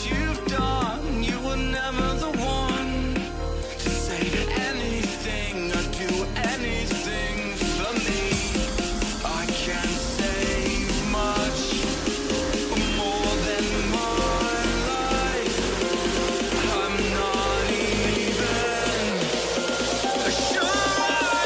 you've done. You were never the one to say anything or do anything for me. I can't say much more than my life. I'm not even sure I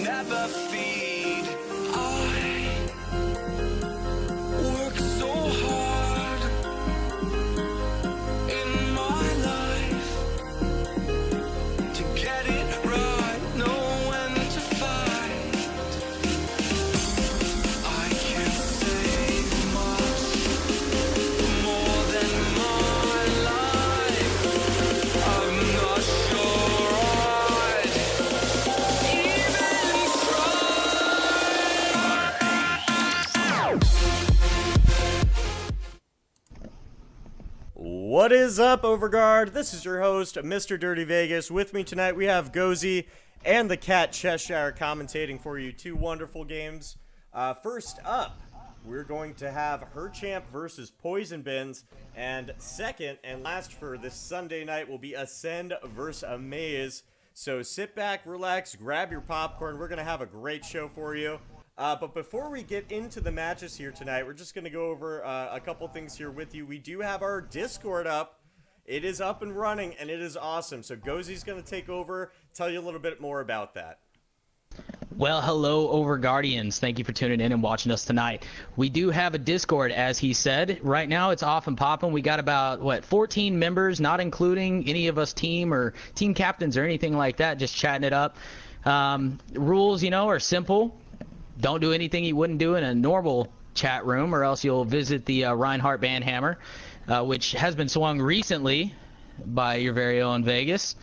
never feed. I work so hard in my life to get it right, know when to fight. I can't say much more than my life. I'm not sure I'd even What is up, Overguard? This is your host, Mr. Dirty Vegas. With me tonight, we have Gozy and the Cat Cheshire commentating for you. Two wonderful games. First up, we're going to have Herchamp versus Poison Bins. And second and last for this Sunday night will be Ascend versus Amaze. So sit back, relax, grab your popcorn. We're going to have a great show for you. But before we get into the matches here tonight, we're just going to go over a couple things here with you. We do have our Discord up. It is up and running, and it is awesome. So Gozy's going to take over, tell you a little bit more about that. Well, hello, Overguardians. Thank you for tuning in and watching us tonight. We do have a Discord, as he said. Right now, it's off and popping. We got about, 14 members, not including any of us team or team captains or anything like that, just chatting it up. Rules, are simple. Don't do anything you wouldn't do in a normal chat room, or else you'll visit the Reinhardt Banhammer, which has been swung recently by your very own Vegas.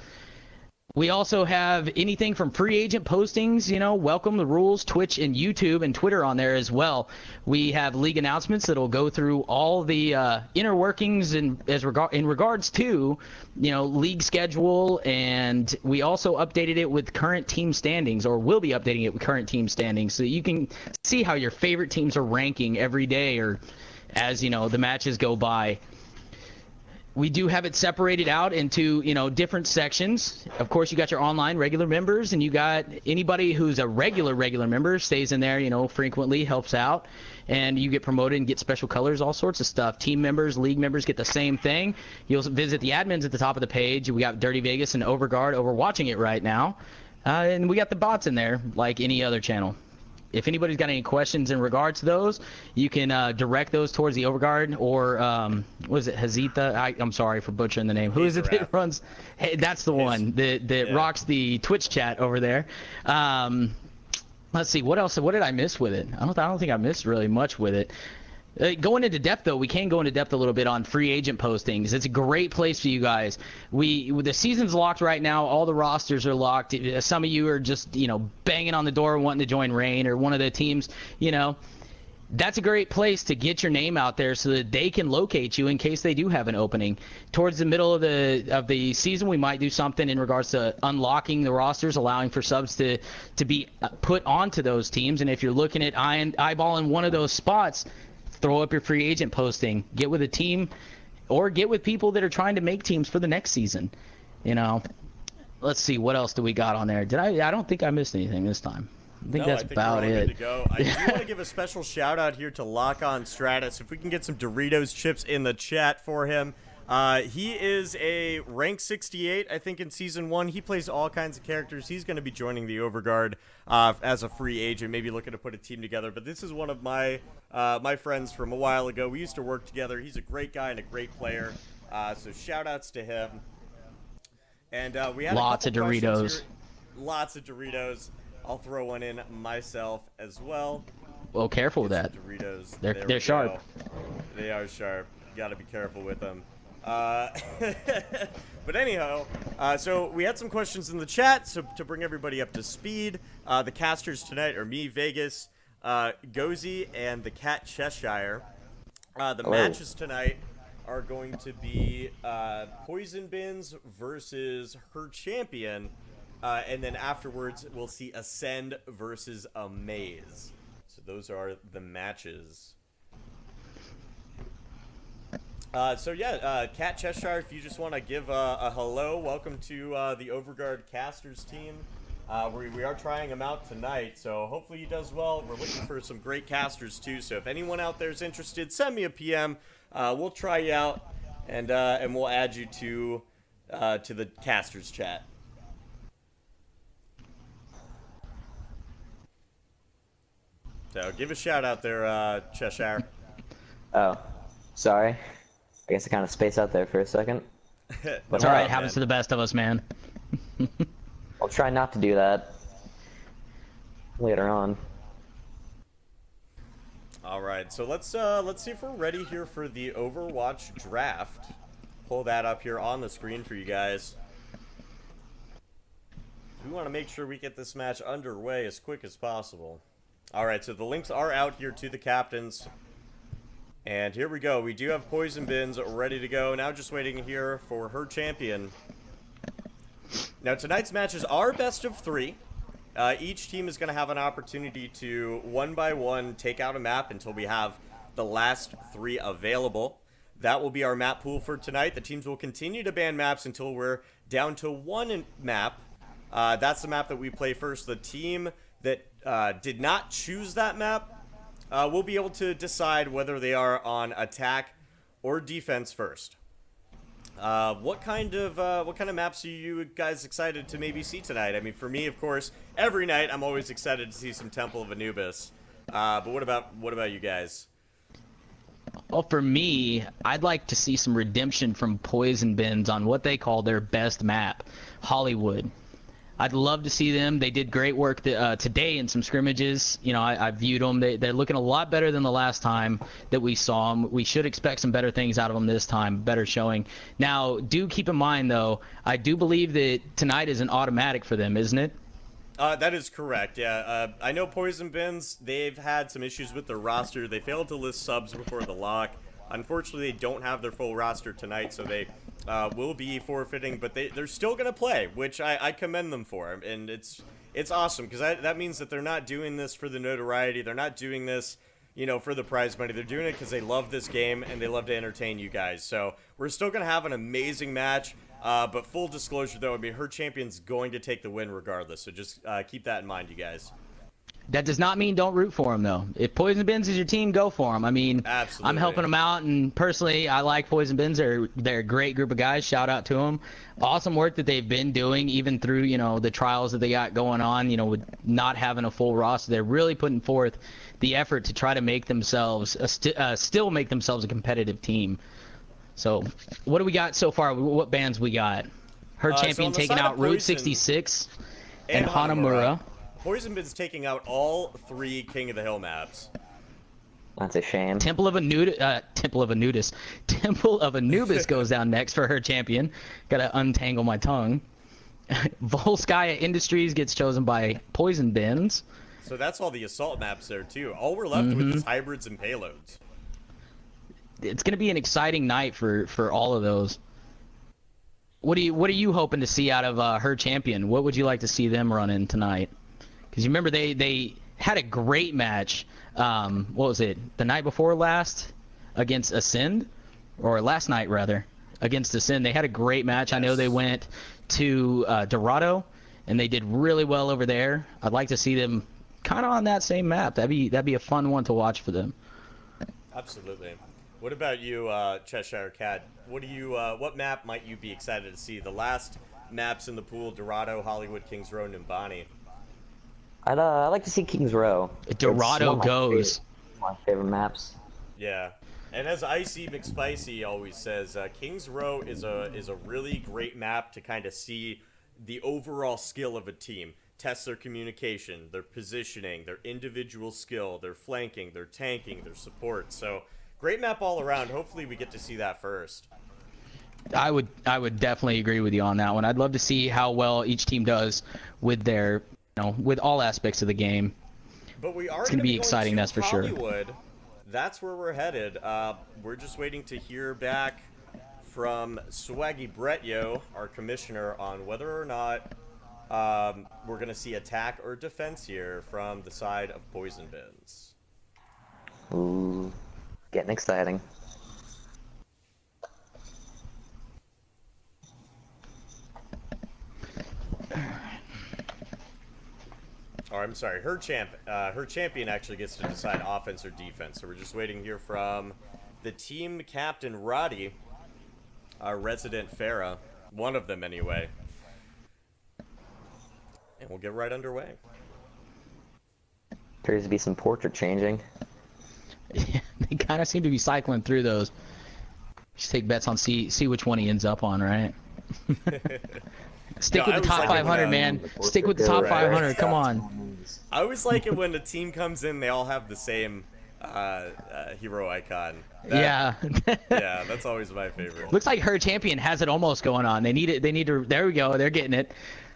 We also have anything from free agent postings, welcome the rules, Twitch and YouTube and Twitter on there as well. We have league announcements that'll go through all the inner workings in regards to, league schedule, and we also updated it with current team standings, or will be updating it with current team standings, so you can see how your favorite teams are ranking every day or as, the matches go by. We do have it separated out into, different sections. Of course, you got your online regular members, and you got anybody who's a regular member stays in there, frequently, helps out, and you get promoted and get special colors, all sorts of stuff. Team members, league members get the same thing. You'll visit the admins at the top of the page. We got Dirty Vegas and Overguard watching it right now, and we got the bots in there like any other channel. If anybody's got any questions in regards to those, you can direct those towards the Overguard or, what is it, Hazitha? I'm sorry for butchering the name. Who is it that runs? Hey, that's the one that rocks the Twitch chat over there. Let's see, what else? What did I miss with it? I don't think I missed really much with it. Going into depth, though, we can go into depth a little bit on free agent postings. It's a great place for you guys. The season's locked right now. All the rosters are locked. Some of you are just, banging on the door wanting to join Reign or one of the teams. that's a great place to get your name out there so that they can locate you in case they do have an opening. Towards the middle of the season, we might do something in regards to unlocking the rosters, allowing for subs to be put onto those teams. And if you're looking at eyeballing one of those spots, throw up your free agent posting, get with a team, or get with people that are trying to make teams for the next season. You know, let's see, what else do we got on there? I don't think I missed anything this time. I think that's about it. Good to go. I do want to give a special shout out here to Lock On Stratus. If we can get some Doritos chips in the chat for him. He is a rank 68, I think, in Season 1. He plays all kinds of characters. He's going to be joining the Overguard as a free agent, maybe looking to put a team together. But this is one of my my friends from a while ago. We used to work together. He's a great guy and a great player. So shout outs to him. And we had lots of Doritos. Lots of Doritos. I'll throw one in myself as well. Well, careful with that. Doritos. They're sharp. They are sharp. You got to be careful with them. But anyhow, so we had some questions in the chat, so to bring everybody up to speed. The casters tonight are me, Vegas, Gozy, and the Cat Cheshire. The matches tonight are going to be Poison Bins versus her champion, and then afterwards we'll see Ascend versus Amaze. So those are the matches. Cat Cheshire, if you just want to give a hello, welcome to the Overguard Casters team. We are trying him out tonight, so hopefully he does well. We're looking for some great casters too, so if anyone out there is interested, send me a PM. We'll try you out, and we'll add you to the casters chat. So give a shout out there, Cheshire. Oh, sorry. I guess I kind of spaced out there for a second. It's all right. Happens to the best of us, man. I'll try not to do that later on. All right, so let's see if we're ready here for the Overwatch draft. Pull that up here on the screen for you guys. We want to make sure we get this match underway as quick as possible. All right, so the links are out here to the captains. And here we go. We do have Poison Bins ready to go. Now just waiting here for her champion. Now tonight's matches are best of 3. Each team is going to have an opportunity to, one by one, take out a map until we have the last 3 available. That will be our map pool for tonight. The teams will continue to ban maps until we're down to 1 map. That's the map that we play first. The team that did not choose that map will be able to decide whether they are on attack or defense first. What kind of maps are you guys excited to maybe see tonight? I mean, for me, of course, every night I'm always excited to see some Temple of Anubis. But what about you guys? Well, for me, I'd like to see some redemption from Poison Bins on what they call their best map, Hollywood. I'd love to see them. They did great work today in some scrimmages. You know, I viewed them. They're looking a lot better than the last time that we saw them. We should expect some better things out of them this time, better showing. Now, do keep in mind, though, I do believe that tonight is an automatic for them, isn't it? That is correct, yeah. I know Poison Bins, they've had some issues with their roster. They failed to list subs before the lock. Unfortunately, they don't have their full roster tonight, so they will be forfeiting, but they're still going to play, which I commend them for. And it's awesome, because that means that they're not doing this for the notoriety. They're not doing this, you know, for the prize money. They're doing it because they love this game, and they love to entertain you guys. So we're still going to have an amazing match, but full disclosure, though, I mean, her champion's going to take the win regardless, so just keep that in mind, you guys. That does not mean don't root for them, though. If Poison Bins is your team, go for them. I mean, absolutely. I'm helping them out, and personally, I like Poison Bins. They're a great group of guys. Shout out to them. Awesome work that they've been doing, even through, you know, the trials that they got going on, you know, with not having a full roster. They're really putting forth the effort to try to make themselves, still make themselves a competitive team. So, what do we got so far? What bands we got? Her champion taking out Route 66 and Hanamura. Poison Bins taking out all 3 King of the Hill maps. That's a shame. Temple of Anubis goes down next for her champion. Gotta untangle my tongue. Volskaya Industries gets chosen by Poison Bins. So that's all the assault maps there too. All we're left with is hybrids and payloads. It's going to be an exciting night for all of those. What are you hoping to see out of her champion? What would you like to see them running tonight? Because you remember they had a great match. What was it? The night before last against Ascend, or last night rather against Ascend. They had a great match. Yes. I know they went to Dorado, and they did really well over there. I'd like to see them kind of on that same map. That'd be a fun one to watch for them. Absolutely. What about you, Cheshire Cat? What map might you be excited to see? The last maps in the pool: Dorado, Hollywood, Kings Row, Nimbani. I'd like to see Kings Row. Dorado goes. My favorite maps. Yeah, and as Icy McSpicy always says, Kings Row is a really great map to kind of see the overall skill of a team. Test their communication, their positioning, their individual skill, their flanking, their tanking, their support. So great map all around. Hopefully we get to see that first. I would definitely agree with you on that one. I'd love to see how well each team does with their, with all aspects of the game. But we are going to be exciting, that's for sure. Hollywood. That's where we're headed. We're just waiting to hear back from Swaggy Bretyo, our commissioner, on whether or not we're going to see attack or defense here from the side of Poison Bins. Ooh, getting exciting. Oh, I'm sorry. Her champion actually gets to decide offense or defense. So we're just waiting here from the team captain, Roddy, our resident Farah. One of them, anyway. And we'll get right underway. Appears to be some portrait changing. They kind of seem to be cycling through those. Just take bets on see which one he ends up on, right? Stick with the top 500, man. Stick with the top 500. Come on. I always like it when a team comes in, they all have the same hero icon. Yeah. Yeah, that's always my favorite. Looks like her champion has it almost going on. They need it. They need to. There we go. They're getting it.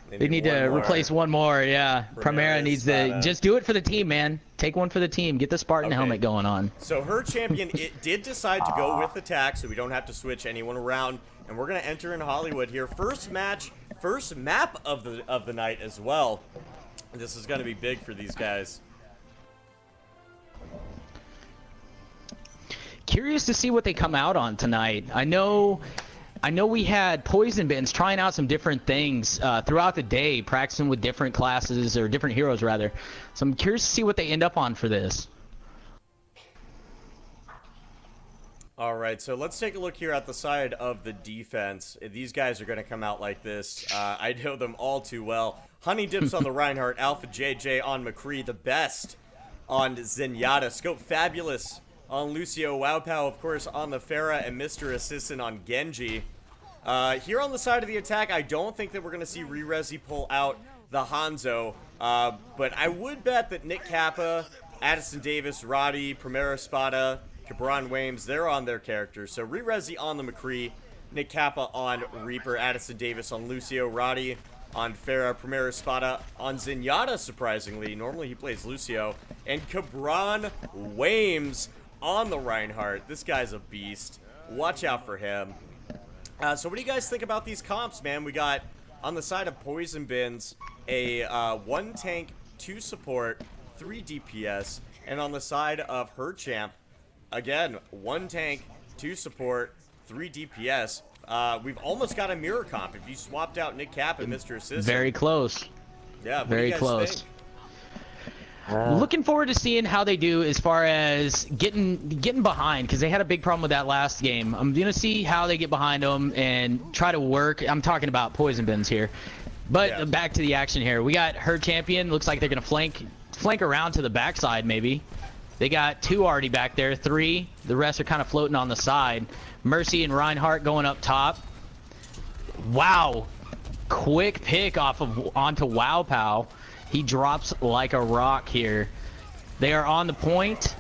They need to replace one more. Yeah. Primera needs to just do it for the team, man. Take one for the team. Get the Spartan helmet going on. So her champion, it did decide to go with attack, so we don't have to switch anyone around. And we're gonna enter in Hollywood here. First match, first map of the night as well. This is gonna be big for these guys. Curious to see what they come out on tonight. I know we had Poison Bins trying out some different things throughout the day, practicing with different classes, or different heroes rather. So I'm curious to see what they end up on for this. All right, so let's take a look here at the side of the defense. These guys are going to come out like this. I know them all too well. Honey Dips on the Reinhardt, Alpha JJ on McCree, the best on Zenyatta, Scope Fabulous on Lucio, Wowpow, of course, on the Pharah, and Mr. Assistant on Genji. Here on the side of the attack, I don't think that we're going to see Rerezi pull out the Hanzo, but I would bet that Nick Kappa, Addison Davis, Roddy, Primera Spada, Cabron Wames, they're on their characters. So Rerezi on the McCree, Nick Kappa on Reaper, Addison Davis on Lucio, Roddy on Pharah, Primera Spada on Zenyatta, surprisingly. Normally he plays Lucio. And Cabron Wames on the Reinhardt. This guy's a beast. Watch out for him. So what do you guys think about these comps, man? We got, on the side of Poison Bins, a 1 tank, 2 support, 3 DPS. And on the side of her champ, again, 1 tank, 2 support, 3 DPS. We've almost got a mirror comp if you swapped out Nick Cap and Mr. Assistant. Very close. Yeah, very close. Think? Looking forward to seeing how they do as far as getting behind, because they had a big problem with that last game. I'm going to see how they get behind them and try to work. I'm talking about Poison Bins here. But back to the action here. We got her champion. Looks like they're going to flank around to the backside maybe. They got 2 already back there, 3. The rest are kind of floating on the side. Mercy and Reinhardt going up top. Wow. Quick pick onto Wowpow. He drops like a rock here. They are on the point.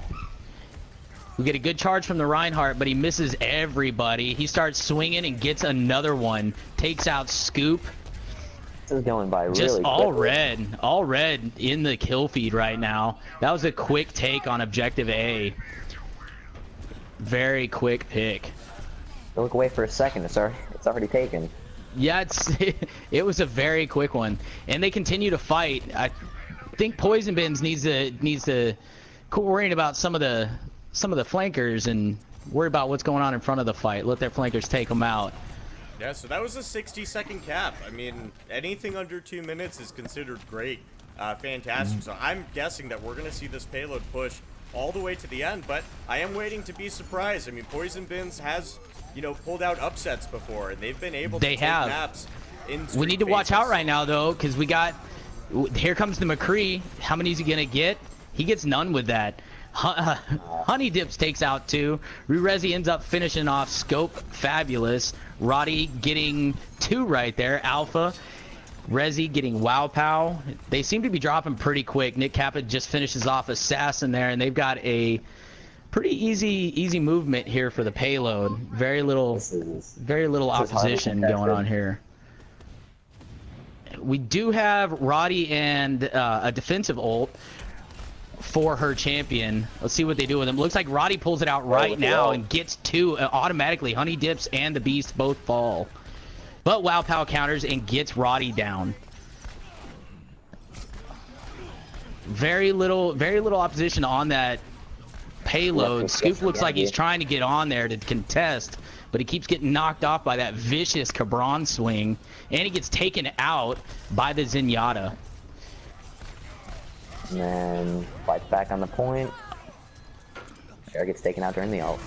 We get a good charge from the Reinhardt, but he misses everybody. He starts swinging and gets another one. Takes out Scoop. This is going by really Just all quickly. red in the kill feed right now. That was a quick take on objective A. Very quick pick. Don't look away for a second. It's already taken. Yeah, it was a very quick one, and they continue to fight. I think Poison Bins needs to quit worrying about some of the flankers and worry about what's going on in front of the fight. Let their flankers take them out. Yeah, so that was a 60-second cap. I mean, anything under 2 minutes is considered great, fantastic. So I'm guessing that we're going to see this payload push all the way to the end, but I am waiting to be surprised. I mean, Poison Bins has, you know, pulled out upsets before, and they've been able to take maps in We need to watch phases. out right now, though, because we got... Here comes the McCree. How many is he going to get? He gets none with that. Honey Dips takes out 2. Rurezi ends up finishing off Scope Fabulous. Roddy getting 2 right there. Alpha. Rezi getting Wow Pow. They seem to be dropping pretty quick. Nick Kappa just finishes off Assassin there, and they've got a pretty easy movement here for the payload. Very little opposition going on here. We do have Roddy and a defensive ult for her champion. Let's see what they do with him. Looks like Roddy pulls it out right now and gets 2 automatically. Honey Dips and the Beast both fall. But Wow Pow counters and gets Roddy down. Very little opposition on that payload. Scoop looks like he's trying to get on there to contest, but he keeps getting knocked off by that vicious Cabron swing, and he gets taken out by the Zenyatta. And then fights back on the point. Cher gets taken out during the ult.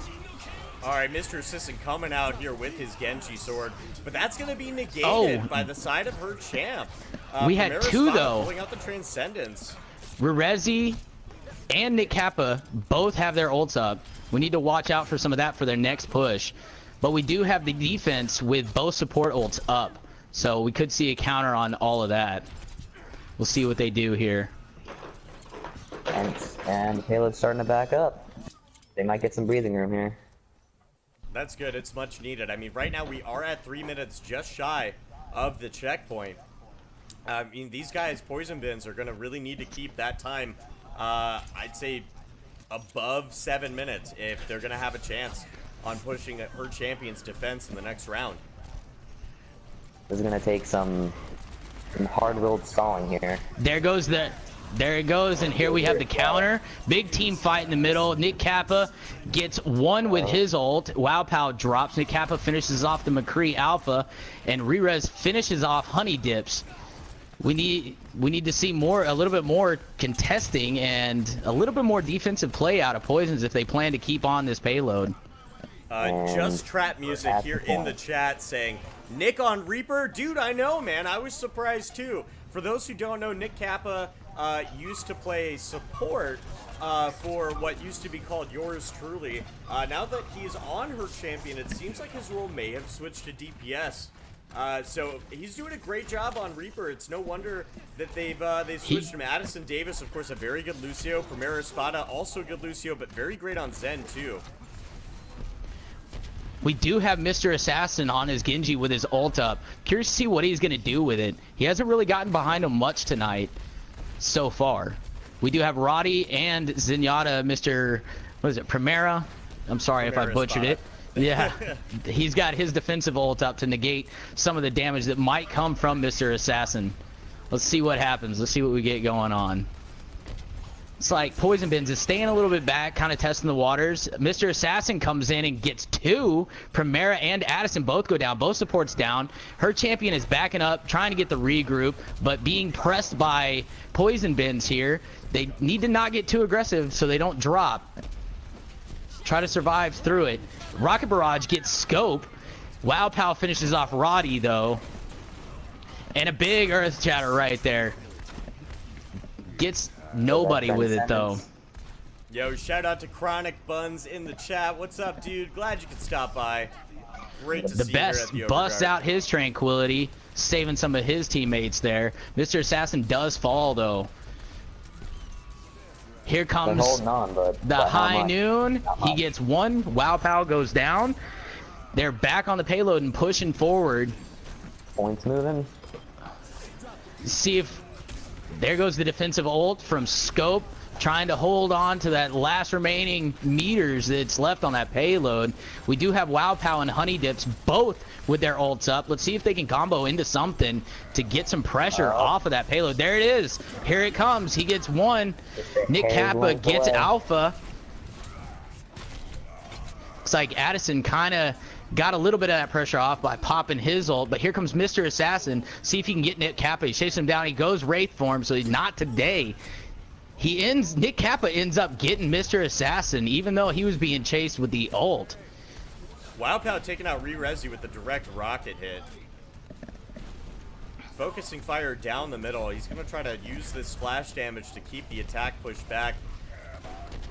All right, Mr. Assistant coming out here with his Genji sword, but that's going to be negated by the side of her champ. We had Primera 2 Espada though. pulling out the Transcendence. Rurezi and Nick Kappa both have their ults up. We need to watch out for some of that for their next push. But we do have the defense with both support ults up. So we could see a counter on all of that. We'll see what they do here. And the payload's starting to back up. They might get some breathing room here. That's good. It's much needed. I mean, right now we are at 3 minutes just shy of the checkpoint. I mean, these guys, Poison Bins, are going to really need to keep that time, I'd say, above 7 minutes if they're going to have a chance on pushing her champion's defense in the next round. This is going to take some hard-willed stalling here. There it goes, and here we have the counter. Big team fight in the middle. Nick Kappa gets 1 with his ult. Wow Pow drops. Nick Kappa finishes off the McCree Alpha, and Rerez finishes off Honey Dips. We need to see a little bit more contesting and a little bit more defensive play out of Poisons if they plan to keep on this payload. Just trap music here in the chat saying, Nick on Reaper? Dude, I know, man. I was surprised too. For those who don't know, Nick Kappa used to play support for what used to be called Yours Truly. Now that he's on her champion, it seems like his role may have switched to DPS. So he's doing a great job on Reaper. It's no wonder that they've switched him. Addison Davis, of course, a very good Lucio. Primera Espada, also good Lucio, but very great on Zen too. We do have Mr. Assassin on his Genji with his ult up. Curious to see what he's going to do with it. He hasn't really gotten behind him much tonight so far. We do have Roddy and Zenyatta, Mr. What is it, Primera? I'm sorry if I butchered it. Yeah, he's got his defensive ult up to negate some of the damage that might come from Mr. Assassin. Let's see what happens. Let's see what we get going on. It's like Poison Bins is staying a little bit back, kind of testing the waters. Mr. Assassin comes in and gets 2. Primera and Addison both go down. Both supports down. Her champion is backing up, trying to get the regroup, but being pressed by Poison Bins here. They need to not get too aggressive so they don't drop. Try to survive through it. Rocket Barrage gets Scope. Wow Pow finishes off Roddy, though. And a big Earth Chatter right there. Gets nobody with it, though. Yo, shout out to Chronic Buns in the chat. What's up, dude? Glad you could stop by. Great to The see best you here at the busts Overguard. out his tranquility, saving some of his teammates there. Mr. Assassin does fall, though. Here They're comes holding on, but the not High much. Noon. Not He much. gets 1. Wow Pow goes down. They're back on the payload and pushing forward. Points moving. See if there goes the defensive ult from Scope, trying to hold on to that last remaining meters that's left on that payload. We do have Wow Pow and Honey Dips both with their ults up. Let's see if they can combo into something to get some pressure off of that payload. There it is. Here it comes. He gets one. Nick Kappa gets Alpha. Looks like Addison kind of got a little bit of that pressure off by popping his ult, but here comes Mr. Assassin. See if he can get Nick Kappa. He chases him down. He goes Wraith form, so he's not today. Nick Kappa ends up getting Mr. Assassin, even though he was being chased with the ult. WowPow taking out Re-Resi with the direct rocket hit. Focusing fire down the middle. He's going to try to use this splash damage to keep the attack pushed back.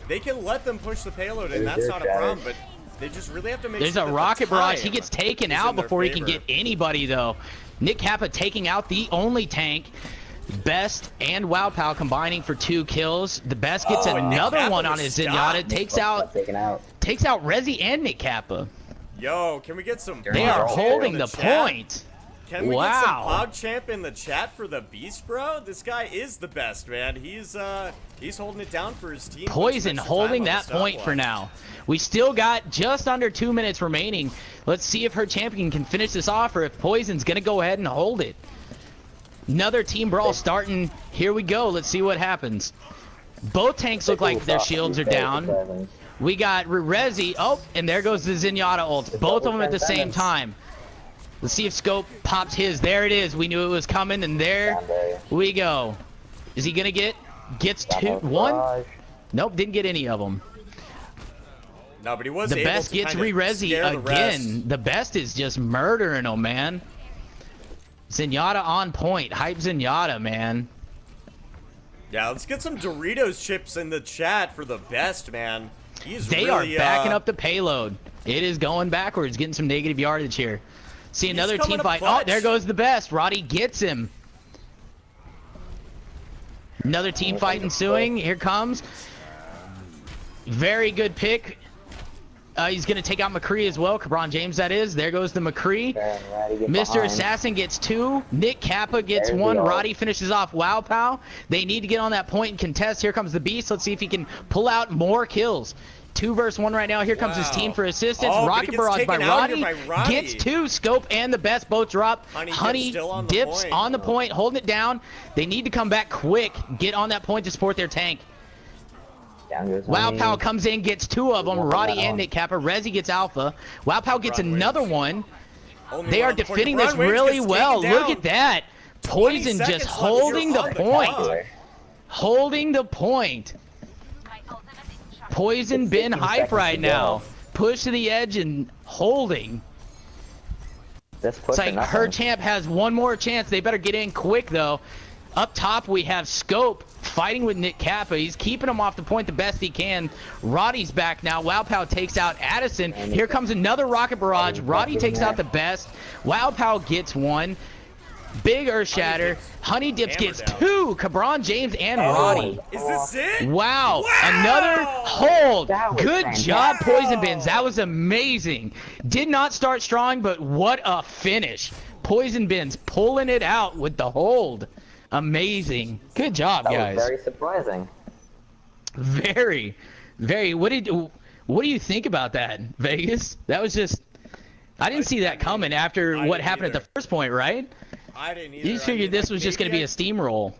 They can let them push the payload, and that's not a problem, but they just really have to make There's sure a that rocket the barrage. time He gets taken is out in their before he can favor. get anybody, though. Nick Kappa taking out the only tank. Best and WowPow combining for 2 kills. The Best gets Oh, and Nick another Kappa one on was his stopped. Zenyatta. Takes out Rezi and Nick Kappa. Yo, can we get some They are Pog Champ holding in the chat? point. Can we get some Wow. Pog Champ in the chat for the Beast, bro? This guy is the best, man. He's holding it down for his team. Poison Puts extra holding time on that the point for stopwatch. now. We still got just under 2 minutes remaining. Let's see if her champion can finish this off, or if Poison's gonna go ahead and hold it. Another team brawl starting. Here we go. Let's see what happens. Both tanks look like their shields are down. We got Rezi. Oh, and there goes the Zenyatta ult. Both of them at the same time. Let's see if Scope pops his. There it is. We knew it was coming, and there we go. Is he gonna gets one? Nope, didn't get any of them. No, but he was The able Best to gets kinda Re-Resi scare the rest. again. The Best is just murdering him, man. Zenyatta on point. Hype Zenyatta, man. Yeah, let's get some Doritos chips in the chat for the Best, man. He's They really, are backing up the payload. It is going backwards, getting some negative yardage here. See another coming team up fight. clutch. Oh, there goes the Best. Roddy gets him. Another team fight ensuing. Here comes. Very good pick. He's going to take out McCree as well. Cabron James, that is. There goes the McCree. Mr. Assassin gets 2. Nick Kappa gets 1. Roddy finishes off WowPow. They need to get on that point and contest. Here comes the Beast. Let's see if he can pull out more kills. 2 versus 1 right now. Here comes his team for assistance. Oh, but he Rocket gets Barrage by taken out here Roddy. by Roddy. Gets 2. Scope and the Best both drop. Honey still on the Dips point. on the point, holding it down. They need to come back quick. Get on that point to support their tank. WowPow comes in, gets 2 of them. Roddy and Nick Kappa. Rezi gets Alpha. WowPow gets another one. Only They one are on the point. defending this Ron Wayne really gets well. taken Look down. at that. 20 Poison seconds just left. holding You're the on point. clock. Holding the point. Poison been hype right now. Push to the edge and holding. It's like her champ has one more chance. They better get in quick, though. Up top, we have Scope fighting with Nick Kappa. He's keeping him off the point the best he can. Roddy's back now. WowPow takes out Addison. Here comes another rocket barrage. Roddy takes out the Best. WowPow gets 1. Big Earth Shatter. Honey Dips gets 2. Cabron James and Roddy. Is this it? Wow. Wow! Another hold. Good fantastic. job, Poison Bins. That was amazing. Did not start strong, but what a finish. Poison Bins pulling it out with the hold. Amazing. Good job, guys. Very surprising. Very, very. What do you think about that, Vegas? That was just. I didn't see that coming after I what didn't happened at either. the first point, right? I didn't either. You figured this was just going to be a steamroll.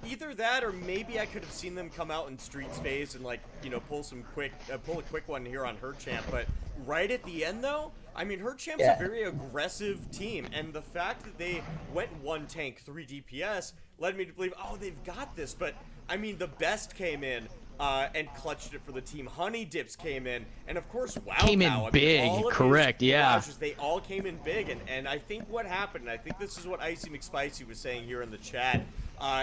Either that, or maybe I could have seen them come out in Street's phase and, like, you know, pull a quick one here on her champ. But right at the end, though, I mean, her champ's a very aggressive team, and the fact that they went 1 tank, 3 DPS led me to believe, oh, they've got this. But I mean, the Best came in and clutched it for the team. Honey Dips came in, and of course, WowPow. Came in I mean, big, all of his correct, yeah. barrages, they all came in big, and I think what happened, and I think this is what Icy McSpicy was saying here in the chat,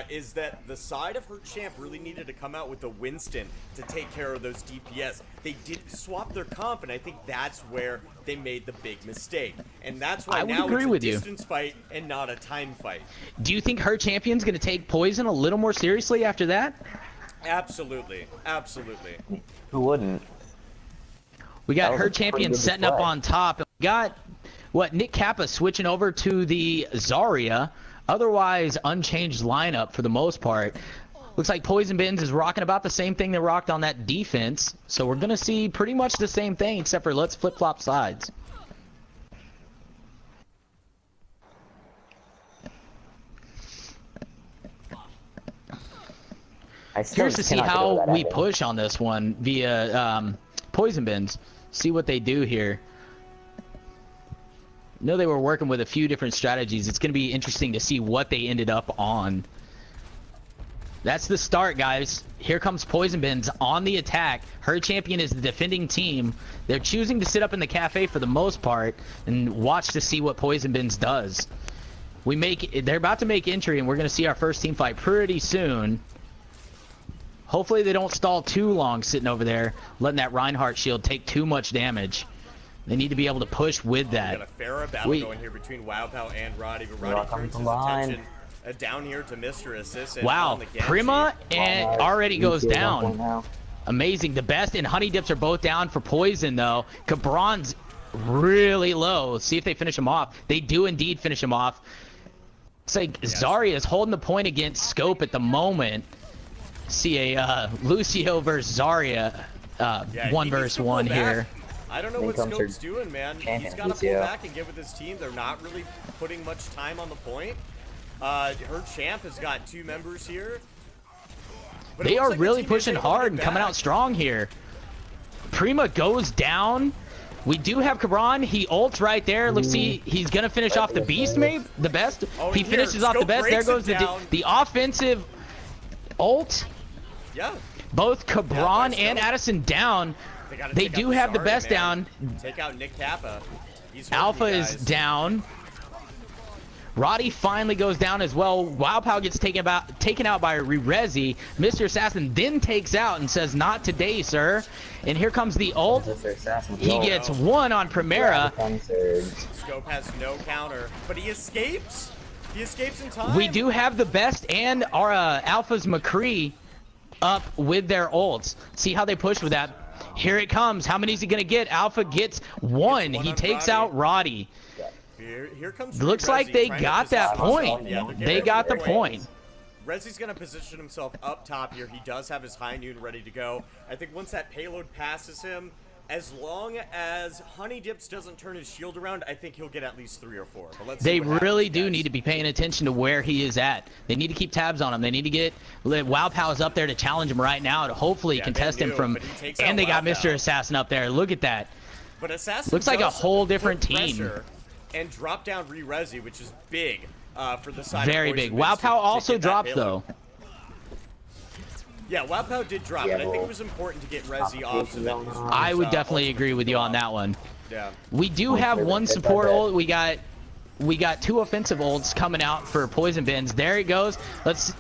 is that the side of her champ really needed to come out with the Winston to take care of those DPS. They did swap their comp, and I think that's where they made the big mistake. And that's why I would now agree it's a with you. distance fight and not a time fight. Do you think her champion's going to take Poison a little more seriously after that? Absolutely. Absolutely. Who wouldn't? We That got was her a pretty champion good setting up display. on top. And we got, Nick Kappa switching over to the Zarya. otherwise unchanged lineup for the most part. Looks like Poison Bins is rocking about the same thing they rocked on that defense. So we're going to see pretty much the same thing, except for let's flip-flop sides. Curious to see how we push on this one via Poison Bins. See what they do here. I know they were working with a few different strategies. It's going to be interesting to see what they ended up on. That's the start, guys. Here comes Poison Bins on the attack. Her champion is the defending team. They're choosing to sit up in the cafe for the most part and watch to see what Poison Bins does. They're about to make entry, and we're going to see our first team fight pretty soon. Hopefully they don't stall too long sitting over there, letting that Reinhardt shield take too much damage. They need to be able to push with that. We got a fair battle going here between WowPow and Roddy, but Roddy turns his attention down here to Mr. Assistant. Wow, Prima and already goes down. Amazing. The Best and Honey Dips are both down for Poison, though. Cabron's really low. See if they finish him off. They do indeed finish him off. It's like Zarya is holding the point against Scope at the moment. See a Lucio versus Zarya 1v1 here. I don't know what Scope's doing, man. He's got to pull back and get with his team. They're not really putting much time on the point. Her champ has got 2 members here. But they are really pushing hard and coming out strong here. Prima goes down. We do have Cabron. He ults right there. Let's see. He's going to finish off the Beast, maybe? The Best. He finishes off the Best. There goes the offensive ult. Yeah. Both Cabron and Addison down. They do have the Best down. Take out Nick Kappa. Alpha is down. Roddy finally goes down as well. WowPow gets taken out by Rerezi. Mr. Assassin then takes out and says, "Not today, sir." And here comes the ult. He gets 1 on Primera. Scope has no counter, but he escapes. He escapes in time. We do have the Best and our Alpha's McCree up with their ults. See how they push with that. Here it comes. How many is he going to get? Alpha gets 1. He takes out Roddy. Here comes Looks like they got that point. They got the point. Rezi's going to position himself up top here. He does have his high noon ready to go. I think once that payload passes him, as long as Honey Dips doesn't turn his shield around, I think he'll get at least 3 or 4. But let's they really do need to be paying attention to where he is at. They need to keep tabs on him. They need to get WowPow's up there to challenge him right now to hopefully contest him from. And they got Mr. Assassin up there. Look at that. But Assassin looks like a whole different team. And drop down Rerezi, which is big for the side. Very big. WowPow also dropped though. Yeah, WowPow did drop, but I think it was important to get Rezi off. I would definitely agree with you on that one. Yeah. We do have 1 support ult. We got 2 offensive ults coming out for Poison Bins. There it goes. Let's.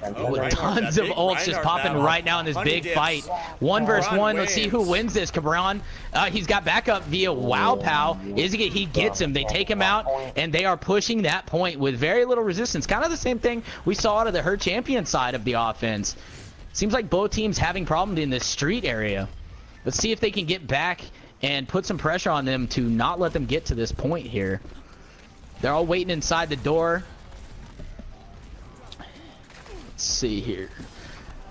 Tons of ults just popping right now in this big fight. 1 versus 1. Let's see who wins this. Cabron, he's got backup via WowPow. He gets him. They take him out, and they are pushing that point with very little resistance. Kind of the same thing we saw out of the Her Champion side of the offense. Seems like both teams having problems in this street area. Let's see if they can get back and put some pressure on them to not let them get to this point here. They're all waiting inside the door. Let's see here.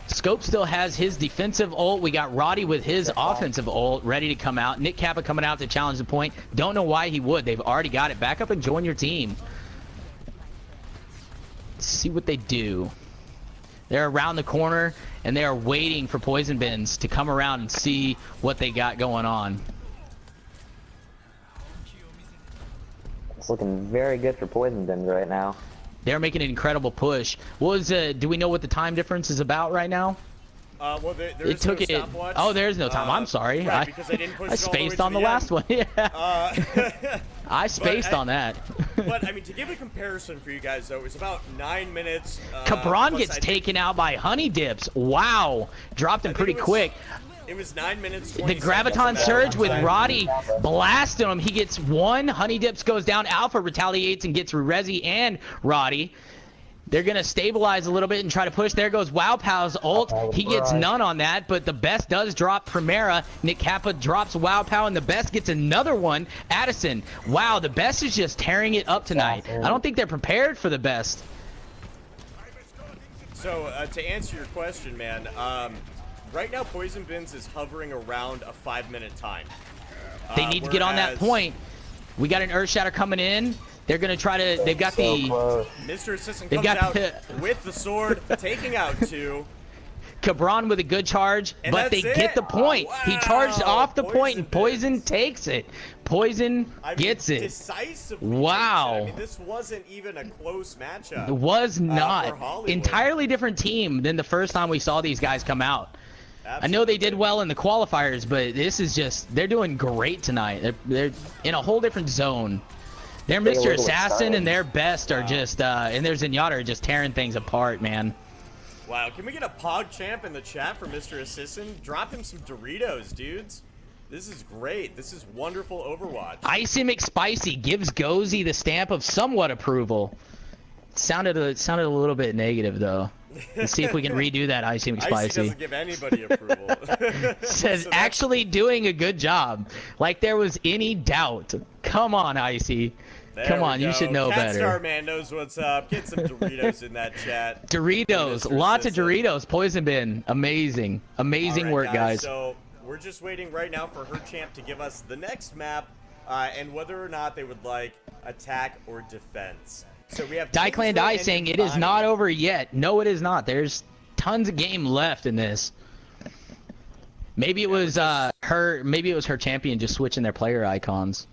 Scope still has his defensive ult. We got Roddy with his offensive ult ready to come out. Nick Kappa coming out to challenge the point. Don't know why he would. They've already got it. Back up and join your team. Let's see what they do. They're around the corner, and they are waiting for Poison Bins to come around and see what they got going on. It's looking very good for Poison Bins right now. They're making an incredible push. Do we know what the time difference is about right now? Well, there's no stopwatch. Oh, there's no time. I'm sorry. Right, because they didn't push I spaced on the last one. Yeah. I spaced on that. But, I mean, to give a comparison for you guys, though, it was about 9 minutes. Cabron gets taken out by Honey Dips. Wow. Dropped him pretty quick. It was 9 minutes. The Graviton Surge with Roddy blasting him. He gets 1. Honey Dips goes down. Alpha retaliates and gets Rezi and Roddy. They're going to stabilize a little bit and try to push. There goes Wow Pow's ult. He gets none on that, but the best does drop Primera. Nick Kappa drops Wow Pow, and the best gets another one. Addison. Wow, the best is just tearing it up tonight. I don't think they're prepared for the best. So, to answer your question, man, right now Poison Bins is hovering around a 5-minute time. They need to get on that point. We got an Earthshatter coming in. They're going to try to, they've got Mr. Assistant comes out with the sword, taking out 2. Cabron with a good charge, And but they that's get it. the point. Wow. He charged off the point, and Poison Poison takes it. Poison gets it. Decisively Wow. takes it. I mean, this wasn't even a close matchup. It was for not. Hollywood. Entirely different team than the first time we saw these guys come out. Absolutely. I know they did well in the qualifiers, but this is just, they're doing great tonight. They're in a whole different zone. Their Mr. Assassin and their best are just, and their Zenyatta are just tearing things apart, man. Wow, can we get a Pog Champ in the chat for Mr. Assistant? Drop him some Doritos, dudes. This is great. This is wonderful Overwatch. Icy McSpicy gives Gozy the stamp of somewhat approval. Sounded a little bit negative, though. Let's see if we can redo that, Icy McSpicy. Icy doesn't give anybody approval. Says, So actually doing a good job. Like there was any doubt. Come on, Icy. Come on, you should know better. Catstar Man knows what's up. Get some Doritos in that chat. Doritos. Mr. Lots of Assistant. Doritos. Poison Bin. Amazing. Amazing All right, work, guys. So we're just waiting right now for her champ to give us the next map and whether or not they would like attack or defense. So we have Dyclan Die saying it is not over yet. No, it is not. There's tons of game left in this. Maybe it was her. Maybe it was her champion just switching their player icons.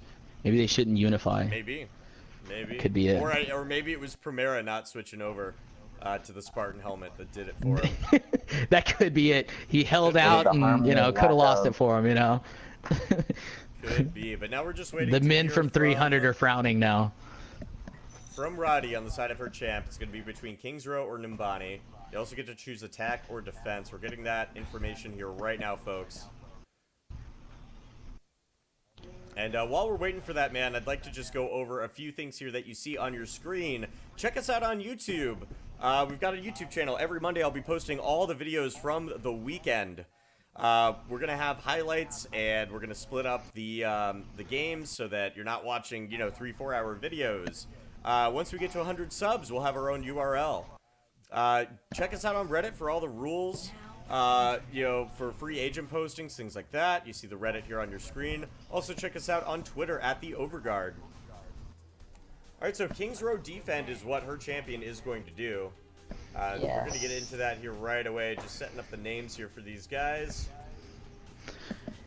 Maybe they shouldn't unify. Maybe. Could be it. Or maybe it was Primera not switching over to the Spartan helmet that did it for him. That could be it. He held out and, could have lost it for him, Could be, but now we're just waiting. The to men hear from 300 are frowning now. From Roddy on the side of her champ. It's going to be between Kings Row or Nimbani. You also get to choose attack or defense. We're getting that information here right now, folks. And while we're waiting for that, man, I'd like to just go over a few things here that you see on your screen. Check us out on YouTube. We've got a YouTube channel. Every Monday I'll be posting all the videos from the weekend. We're going to have highlights, and we're going to split up the games so that you're not watching, 3-4 hour videos. Once we get to 100 subs, we'll have our own URL. Check us out on Reddit for all the rules. For free agent postings, things like that. You see the Reddit here on your screen. Also, check us out on Twitter at the Overguard. Alright, so Kings Row Defend is what her champion is going to do. We're going to get into that here right away. Just setting up the names here for these guys.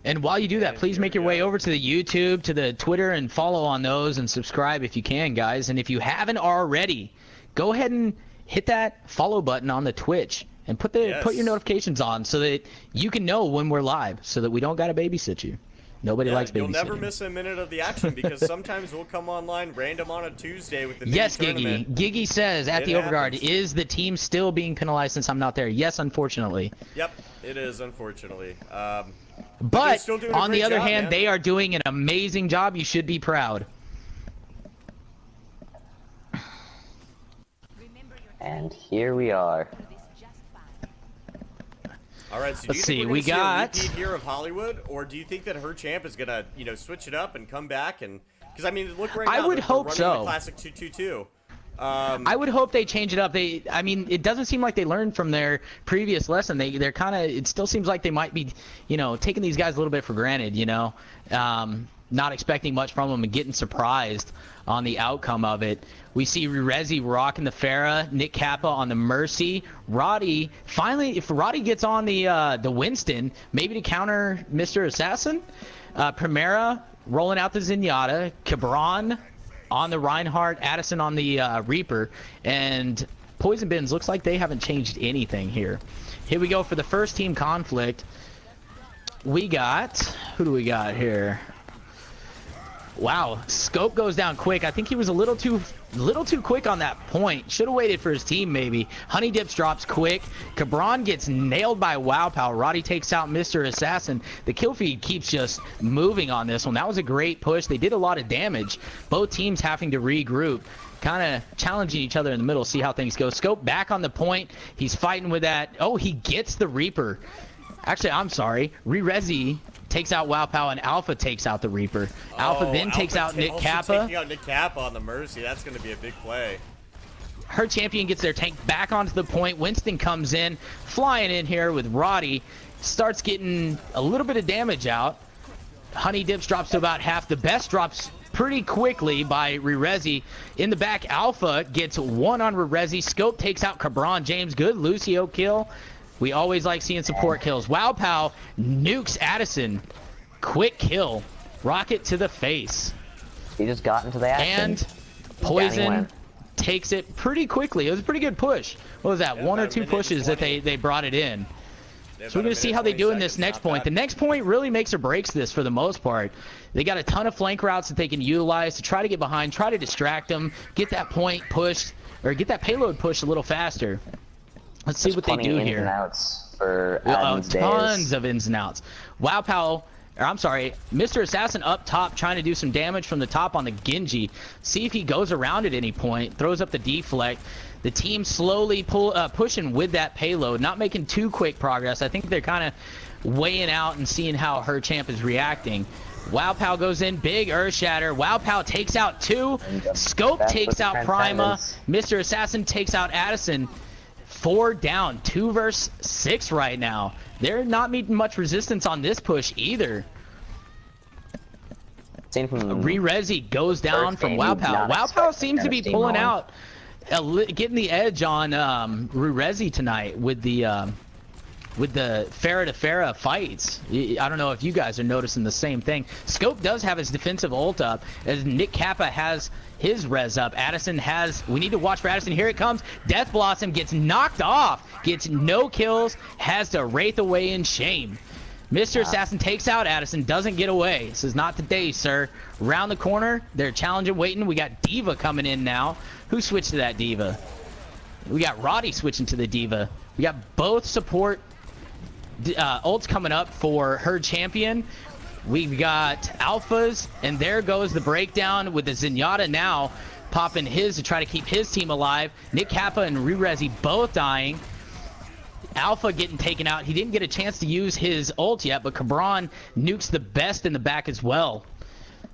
And while you do that, please make your way over to the YouTube, to the Twitter, and follow on those and subscribe if you can, guys. And if you haven't already, go ahead and hit that follow button on the Twitch. And put your notifications on so that you can know when we're live, so that we don't gotta babysit you. Nobody likes babysitting. You'll never miss a minute of the action because sometimes we'll come online random on a Tuesday with the mini tournament. Giggy says at the Overguard, is the team still being penalized since I'm not there? Yes, unfortunately. Yep, it is, unfortunately. But on the other hand, man. they are doing an amazing job. You should be proud. And here we are. All right, so do you think we're gonna see a repeat here of Hollywood, or do you think that her champ is gonna, switch it up and come back and? Because I mean, look right now. I would hope running so. The classic 2-2-2. I would hope they change it up. I mean, it doesn't seem like they learned from their previous lesson. They're kind of. It still seems like they might be, taking these guys a little bit for granted. Not expecting much from them and getting surprised on the outcome of it. We see Rezi rocking the Pharah, Nick Kappa on the Mercy. Roddy, finally, if Roddy gets on the Winston, maybe to counter Mr. Assassin. Primera rolling out the Zenyatta. Cabron on the Reinhardt. Addison on the Reaper. And Poison Bins looks like they haven't changed anything here. Here we go for the first team conflict. We got... Who do we got here? Wow, Scope goes down quick. I think he was a little too quick on that point. Should have waited for his team, maybe. Honey Dips drops quick. Cabron gets nailed by Wow Pow. Roddy takes out Mr. Assassin. The kill feed keeps just moving on this one. That was a great push. They did a lot of damage. Both teams having to regroup. kind of challenging each other in the middle, see how things go. Scope back on the point. He's fighting with that. Oh, he gets the Reaper. Actually, I'm sorry. Re-Rezi takes out Wow Pow, and Alpha takes out the Reaper. Alpha then takes out Nick Kappa. Taking out Nick Kappa on the Mercy. That's going to be a big play. Her champion gets their tank back onto the point. Winston comes in, flying in here with Roddy. Starts getting a little bit of damage out. Honey Dips drops to about half. The best drops pretty quickly by Re-Rezi. In the back, Alpha gets one on Re-Rezi. Scope takes out Cabron James. Good Lucio kill. We always like seeing support kills. Wow Pow nukes Addison. Quick kill. Rocket to the face. He just got into the action. And Poison takes it pretty quickly. It was a pretty good push. What was that? Yeah, one or about a two minute and pushes that 20. they brought it in. They have So we're about going a to see minute how they and do 20 in this seconds, next not point. The bad. next point really makes or breaks this for the most part. They got a ton of flank routes that they can utilize to try to get behind, try to distract them, get that point pushed, or get that payload pushed a little faster. Let's see what they do Ins and here. outs for Adam's Tons days. of ins and outs. Wow Pow, or I'm sorry, Mr. Assassin up top trying to do some damage from the top on the Genji. See if he goes around at any point, throws up the deflect. The team slowly pushing with that payload, not making too quick progress. I think they're kind of weighing out and seeing how her champ is reacting. Wow Pow goes in, big Earth Shatter. Wow Pow takes out two. Scope That's takes what out Prima. Transcendence. Mr. Assassin takes out Addison. 4 down, 2 versus 6 right now. They're not meeting much resistance on this push either. Seen from Re-Rezi goes down First from game, Wow you Pow. not Wow expect Pow that seems to kind be of pulling steamroll. out, getting the edge on Re-Rezi tonight with the Farah to Farah fights. I don't know if you guys are noticing the same thing. Scope does have his defensive ult up, as Nick Kappa has his res up. Addison has, we need to watch for Addison. Here it comes. Death Blossom gets knocked off, gets no kills, has to wraith away in shame. Mr. Assassin takes out Addison, doesn't get away. This is not the day, sir. Round the corner, they're challenging, waiting. We got Diva coming in now. Who switched to that Diva? We got Roddy switching to the Diva. We got both support ults coming up for her champion. We've got Alphas, and there goes the breakdown with the Zenyatta now popping his to try to keep his team alive. Nick Kappa and Re-Rezi both dying. Alpha getting taken out. He didn't get a chance to use his ult yet, but Cabron nukes the best in the back as well.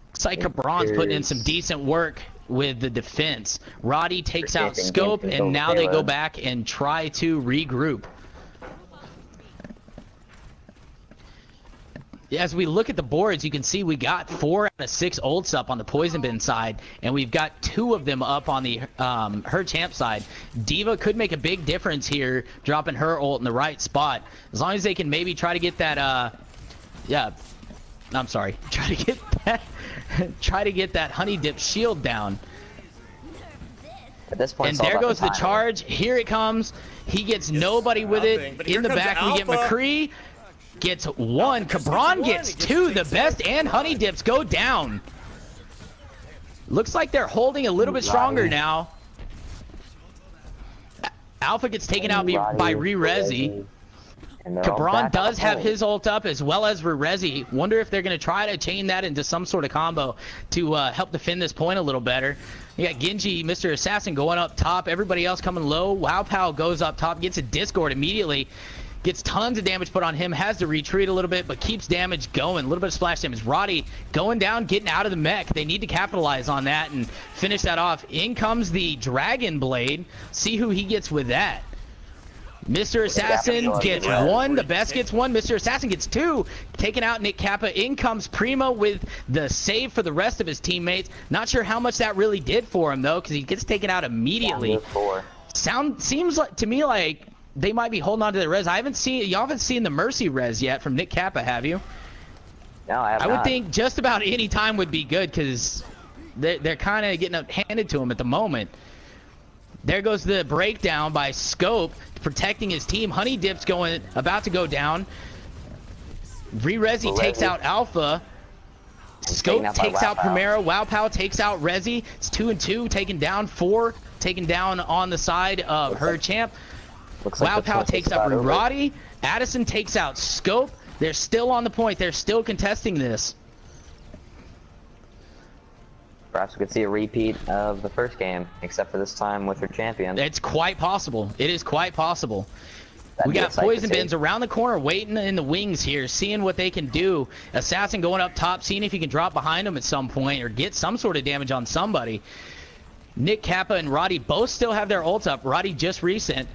Looks like Cabron's putting in some decent work with the defense. Roddy takes out Scope, and now they go back and try to regroup. As we look at the boards, you can see we got 4 out of 6 ults up on the Poison Bin side, and we've got 2 of them up on the her champ side. Diva could make a big difference here, dropping her ult in the right spot. As long as they can maybe try to get that, I'm sorry, try to get that Honey Dip shield down. At this point, And it's all there about goes the timing. charge. Here it comes. He gets nobody with nothing, but it. here In the comes back, we get Alpha. McCree. Gets 1. gets Cabron one. gets He gets 2. The six best kills. and Honey Dips go down. Looks like they're holding a little bit stronger now. Alpha gets taken out by Re-Rezi. And they're all Cabron back does on have hold. his ult up as well as Re-Rezi. Wonder if they're going to try to chain that into some sort of combo to help defend this point a little better. You got Genji, Mr. Assassin going up top. Everybody else coming low. Wow Pow goes up top, gets a Discord immediately. Gets tons of damage put on him, has to retreat a little bit, but keeps damage going. A little bit of splash damage. Roddy going down, getting out of the mech. They need to capitalize on that and finish that off. In comes the Dragon Blade. See who he gets with that. Mr. Assassin gets 1. The best gets 1. Mr. Assassin gets 2. Taking out Nick Kappa. In comes Prima with the save for the rest of his teammates. Not sure how much that really did for him, though, because he gets taken out immediately. Seems like to me like they might be holding on to the res. Y'all haven't seen the Mercy res yet from Nick Kappa, have you? No, I have I would not. think just about any time would be good because they're kind of getting handed to him at the moment. There goes the breakdown by Scope protecting his team. Honey Dip's about to go down. Re-Rezi takes out Alpha. Scope taken out by takes Wow out Pow. Primera. Wow Pow takes out Rezi. It's 2 and 2, taken down 4, taken down on the side of her champ. Looks like Wow the Pow twist takes is out about over. Roddy. Addison takes out Scope. They're still on the point. They're still contesting this. Perhaps we could see a repeat of the first game, except for this time with her champion. It's quite possible. It is quite possible. That'd We be got exciting to Poison see. Bins around the corner waiting in the wings here, seeing what they can do. Assassin going up top, seeing if he can drop behind him at some point or get some sort of damage on somebody. Nick Kappa and Roddy both still have their ults up. Roddy just recent.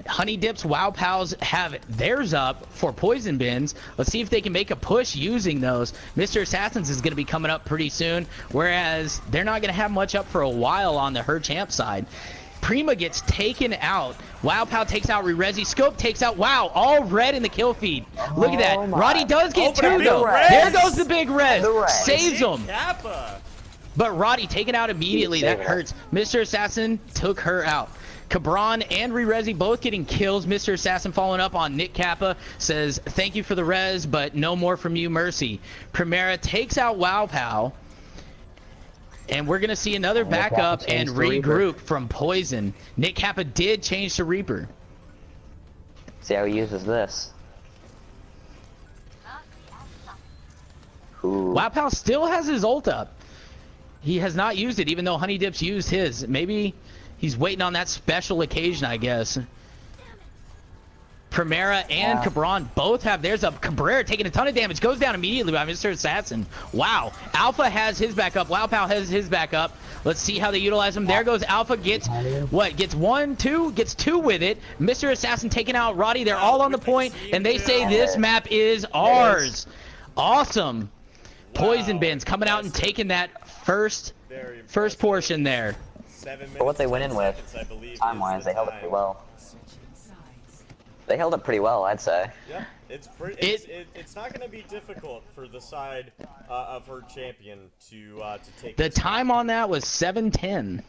Honey Dips, Wow Pals have theirs up for Poison Bins. Let's see if they can make a push using those. Mr. Assassins is going to be coming up pretty soon, whereas they're not going to have much up for a while on the Her Champ side. Prima gets taken out. Wow Pal takes out Rerezi. Scope takes out. Wow, all red in the kill feed. Look at that. Oh my. Roddy does get but a two big though. res. There goes the big res. The res. Saves Nick him. Kappa. But Roddy taken out immediately. That Saving it. hurts. Mr. Assassin took her out. Cabron and Rerezi both getting kills. Mr. Assassin following up on Nick Kappa says, thank you for the res, but no more from you, Mercy. Primera takes out Wow Pal. And we're going to see another Nick Kappa backup and changed to Reaper. regroup from Poison. Nick Kappa did change to Reaper. See how he uses this. Ooh. Wow Pal still has his ult up. He has not used it, even though Honey Dips used his. Maybe he's waiting on that special occasion, I guess. Primera and Cabron both have theirs up. Cabrera taking a ton of damage. Goes down immediately by Mr. Assassin. Wow. Alpha has his back up. Wow Pal has his back up. Let's see how they utilize him. There goes Alpha. Gets what? Gets one, two. Gets two with it. Mr. Assassin taking out Roddy. They're all on the point, and they say this map is ours. Awesome. Poison Bins coming out and taking that first portion there. 7 minutes. For what they went in 10 with, seconds, I believe, time-wise, is they the held it time. pretty well. They held it pretty well, I'd say. Yeah, it's pretty. It's not going to be difficult for the side of her champion to take The this time on that was 7:10.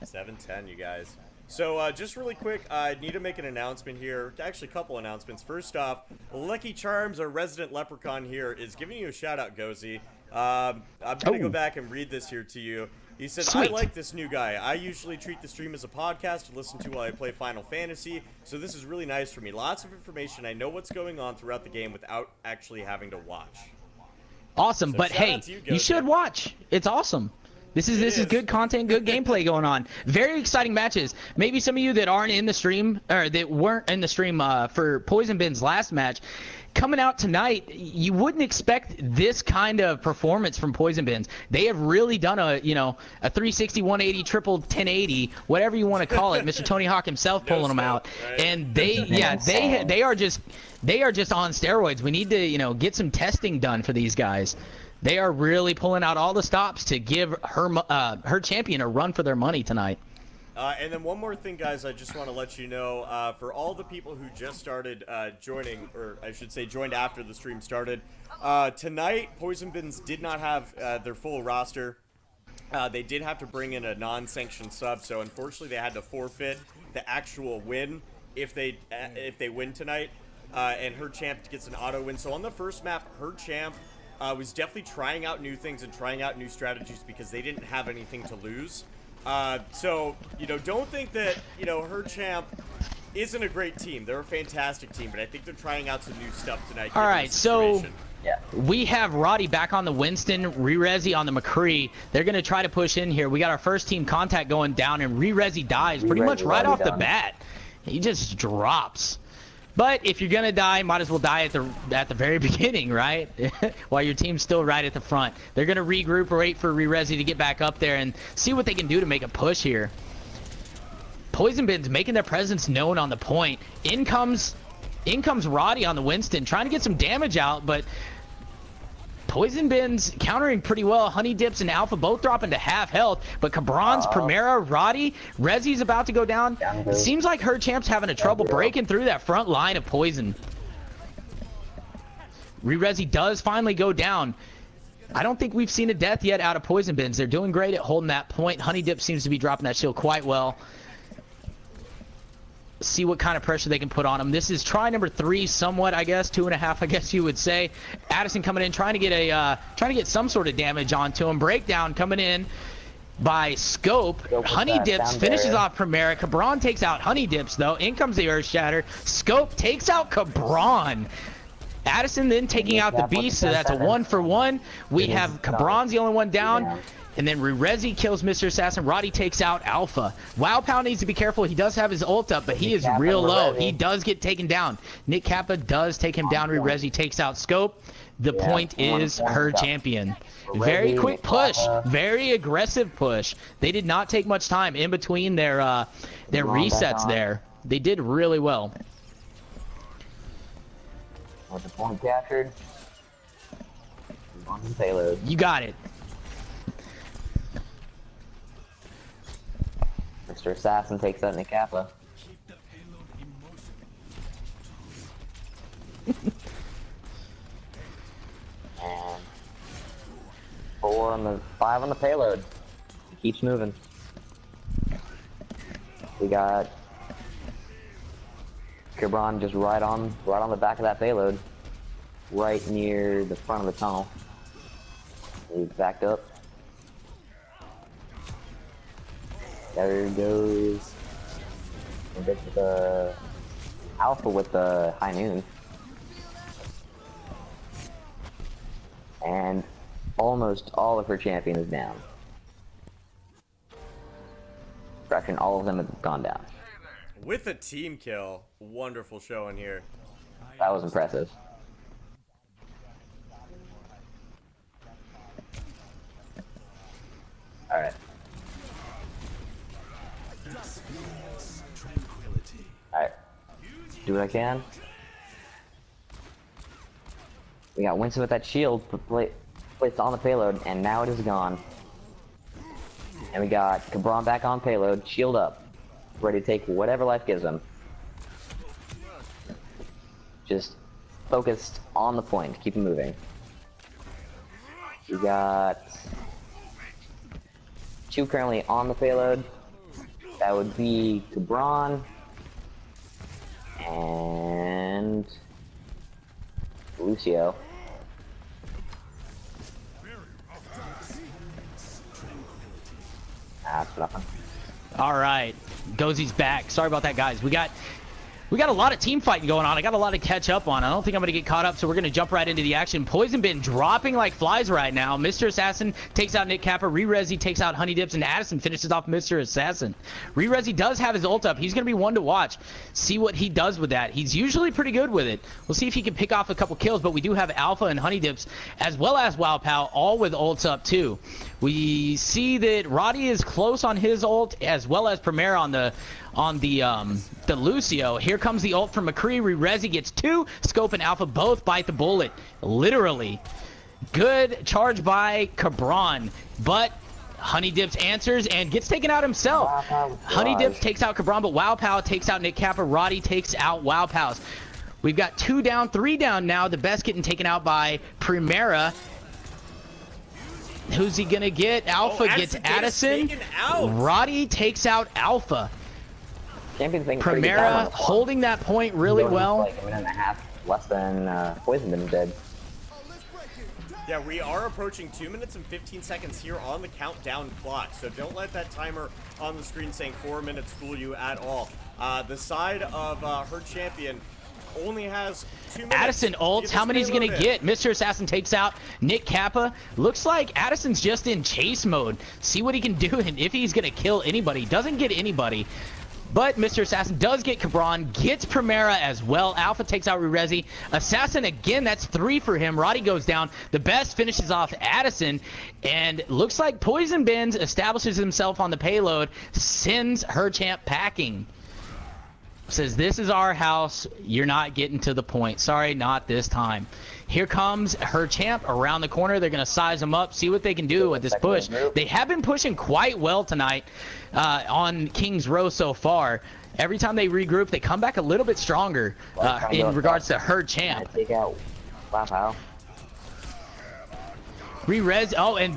7:10, you guys. So just really quick, I need to make an announcement here. Actually, a couple announcements. First off, Lucky Charms, our resident leprechaun here, is giving you a shout out, Gozy. I'm gonna go back and read this here to you. He said, Sweet. I like this new guy. I usually treat the stream as a podcast to listen to while I play Final Fantasy, so this is really nice for me. Lots of information. I know what's going on throughout the game without actually having to watch. Awesome, So but shout hey, out to you, you Gozer. should watch. It's awesome. This is good content, good gameplay going on. Very exciting matches. Maybe some of you that aren't in the stream or that weren't in the stream for Poison Bin's last match, coming out tonight, you wouldn't expect this kind of performance from Poison Bins. They have really done a 360, 180, triple 1080, whatever you want to call it. Mr. Tony Hawk himself pulling them out, right? and they are just on steroids. We need to get some testing done for these guys. They are really pulling out all the stops to give her champion a run for their money tonight. And then one more thing, guys, I just want to let you know, for all the people who just started joining, or I should say joined after the stream started, tonight Poison Bins did not have their full roster. They did have to bring in a non-sanctioned sub, so unfortunately they had to forfeit the actual win if they win tonight. And Her Champ gets an auto win. So on the first map, Her Champ was definitely trying out new things and trying out new strategies because they didn't have anything to lose. So, don't think that, Her Champ isn't a great team. They're a fantastic team, but I think they're trying out some new stuff tonight. All given right, the so situation. Yeah. we have Roddy back on the Winston, Rerezi on the McCree. They're going to try to push in here. We got our first team contact going down, and Rerezi dies pretty much Rerezi right already off the done. bat. He just drops. But if you're going to die, might as well die at the very beginning, right? While your team's still right at the front. They're going to regroup or wait for Rerezi to get back up there and see what they can do to make a push here. Poison Bins making their presence known on the point. In comes Roddy on the Winston, trying to get some damage out, but Poison Bins countering pretty well. Honey Dips and Alpha both dropping to half health, but Cabron's Primera, Roddy, Rezi's about to go down. It seems like Her Champ's having a trouble breaking through that front line of Poison. Rerezi does finally go down. I don't think we've seen a death yet out of Poison Bins. They're doing great at holding that point. Honey Dip seems to be dropping that shield quite well. See what kind of pressure they can put on him. This is try number 3, somewhat, I guess, 2.5, I guess you would say. Addison coming in, trying to get some sort of damage onto him. Breakdown coming in by Scope. Scope with Honey that Dips down finishes barrier. off Primera. Cabron takes out Honey Dips though. In comes the Earth Shatter. Scope takes out Cabron. Addison then taking out the Beast, so that's a 1-for-1. We have Cabron's the only one down. And then Rezi kills Mr. Assassin. Roddy takes out Alpha. Wow Pow needs to be careful. He does have his ult up, but he is real low. He does get taken down. Nick Kappa does take him down. Rezi takes out Scope. The point is her champion. Very quick push. Very aggressive push. They did not take much time in between their resets there. They did really well. With the point captured. On the payload. You got it. Mr. Assassin takes out Nick Kappa. And 5 on the payload. It keeps moving. We got Cabron just right on the back of that payload, right near the front of the tunnel. He's backed up. There goes the Alpha with the high noon. And almost all of her champion is down. Fraction, all of them have gone down. With a team kill. Wonderful showing here. That was impressive. Alright. Alright. Do what I can. We got Winston with that shield placed on the payload, and now it is gone. And we got Cabron back on payload, shield up, ready to take whatever life gives him. Just focused on the point, keep him moving. We got 2 currently on the payload. That would be Cabron and Lucio. That's nothing. All right, Gozy's back. Sorry about that, guys. We got a lot of team fighting going on. I got a lot to catch up on. I don't think I'm going to get caught up, so we're going to jump right into the action. Poison been dropping like flies right now. Mr. Assassin takes out Nick Kappa. Rezi takes out Honey Dips, and Addison finishes off Mr. Assassin. Rezi does have his ult up. He's going to be one to watch. See what he does with that. He's usually pretty good with it. We'll see if he can pick off a couple kills, but we do have Alpha and Honey Dips, as well as Wow Pow, all with ults up too. We see that Roddy is close on his ult, as well as Premier on the Lucio. Here comes the ult from McCree. Rezi gets 2. Scope and Alpha both bite the bullet. Literally. Good charge by Cabron. But Honey Dips answers and gets taken out himself. Honey Dips takes out Cabron, but Wow Pow takes out Nick Kappa. Roddy takes out Wow Pows. We've got 2 down, 3 down now. The best getting taken out by Primera. Who's he gonna get? Alpha gets Addison. Roddy takes out Alpha. Primera holding that point really well. Like a minute and a half less than Poison been dead. Yeah, we are approaching 2 minutes and 15 seconds here on the countdown clock, so don't let that timer on the screen saying 4 minutes fool you at all. The side of her champion only has 2 minutes. Addison ults. How many is he gonna get? Mr. Assassin takes out Nick Kappa. Looks like Addison's just in chase mode. See what he can do and if he's gonna kill anybody. Doesn't get anybody. But Mr. Assassin does get Cabron, gets Primera as well. Alpha takes out Rezi. Assassin again, that's 3 for him. Roddy goes down. The best finishes off Addison. And looks like Poison Bins establishes himself on the payload, sends her champ packing. Says, this is our house. You're not getting to the point. Sorry, not this time. Here comes her champ around the corner. They're going to size him up, see what they can do with this push. They have been pushing quite well tonight on King's Row so far. Every time they regroup, they come back a little bit stronger in regards to her champ. Take out Wow Pow. Re-res. Oh, and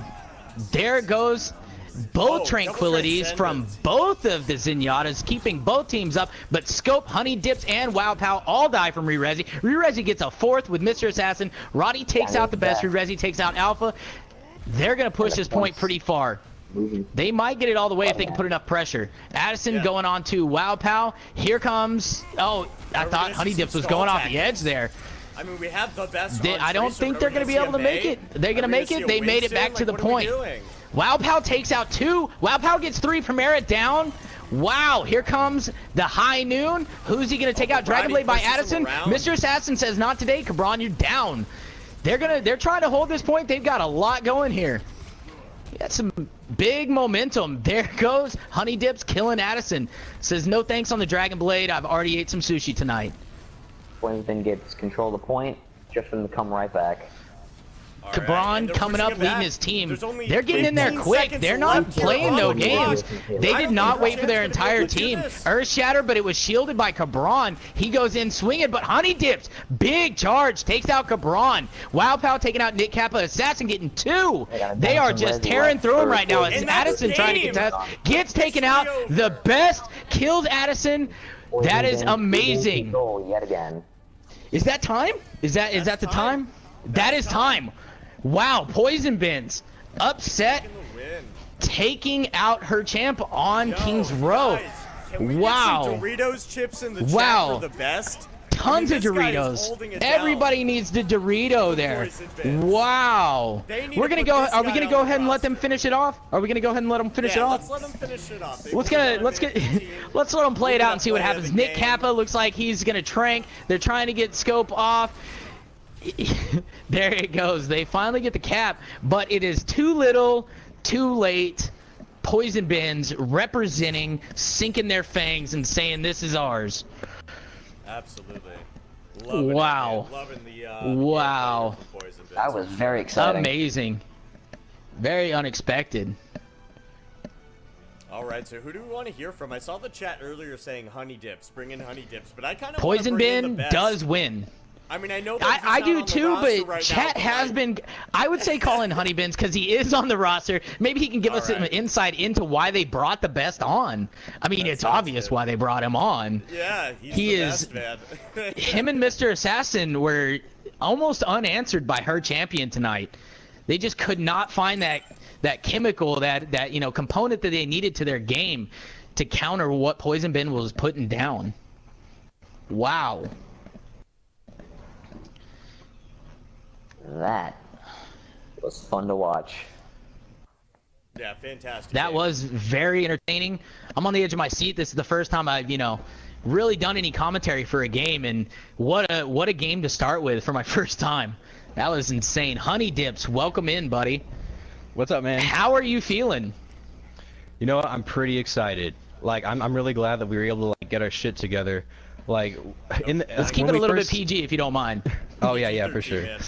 there goes both tranquilities from both of the Zenyatas, keeping both teams up. But Scope, Honey Dips, and Wow Pow all die from Re-Rezi. Re-Rezi gets a 4th with Mr. Assassin. Roddy takes out the best. Re-Rezi takes out Alpha. They're going to push this point pretty far. They might get it all the way if they can put enough pressure. Addison going on to Wow Pow. Here comes... Oh, I thought Honey Dips was going off the edge there. I mean, we have the best. I don't think they're going to be able to make it. They're going to make it. They made it back to the point. Wow Pow takes out 2. Wow Pow gets 3. Primera down. Wow, here comes the high noon. Who's he gonna take out? Dragon Blade by Addison. Mr. Assassin says not today. Cabron, you're down. They're trying to hold this point. They've got a lot going here. Got some big momentum. There goes Honey Dips killing Addison. Says no thanks on the Dragon Blade. I've already ate some sushi tonight. Winston gets control of the point, just for them to come right back. All Cabron right, and they're coming pushing up, it leading back. his team. There's only They're getting in there 15 quick. seconds They're not left here playing no on the games. clock. They I did don't not think wait for their Rocket's gonna be entire able to do team. this. Earth Shatter, but it was shielded by Cabron. He goes in swinging, but Honey Dips, big charge, takes out Cabron. Wow Pow taking out Nick Kappa. Assassin getting 2. They are just tearing through him right now. As And that's Addison trying to game. contest, gets taken out. The best, kills Addison. That is amazing. Goal yet again. Is that time? Is that the time? That is time. Wow, Poison Bins upset, Win. taking out her champ on Yo, Kings Row. guys, can we Wow. get some Doritos chips in the Wow. chat for the best? Tons I mean, of this guy is Doritos. holding it down. Everybody needs the Dorito there. Poison Bins. Wow. They need We're to gonna put go. this Are we guy gonna on go the ahead and let them roster. finish it off? Are we gonna go ahead and let them finish it Yeah, off? let's let them finish it off. They Let's put get it on let's the get 15. let's let them play it We're out and see what gonna play happens. the Nick game. Kappa looks like he's gonna trank. They're trying to get scope off. There it goes. They finally get the cap, but it is too little, too late. Poison Bins representing, sinking their fangs and saying this is ours. Absolutely. Loving Wow. It, man. Loving the Wow. gameplay of the Poison Bins. That was very exciting. Amazing. Very unexpected. All right, so who do we want to hear from? I saw the chat earlier saying Honey Dips, bring in Honey Dips, but I kind of Poison Bin does win. I mean, I know that he's I not do on the too, roster but right chat now, has been. I would say call in Honey Bins because he is on the roster. Maybe he can give us some Alright. insight into why they brought the best on. I mean, That it's sounds obvious good. why they brought him on. Yeah, he's He the is- best, man. Him and Mr. Assassin were almost unanswered by her champion tonight. They just could not find that chemical, that component that they needed to their game to counter what Poison Bin was putting down. Wow. That was fun to watch. Yeah, fantastic. That game. was very entertaining. I'm on the edge of my seat. This is the first time I've, really done any commentary for a game, and what a game to start with for my first time. That was insane. Honey Dips, welcome in, buddy. What's up, man? How are you feeling? You know what? I'm pretty excited. Like, I'm really glad that we were able to get our shit together. Like, Let's keep it a little bit PG if you don't mind. Oh yeah, for 13, sure. man.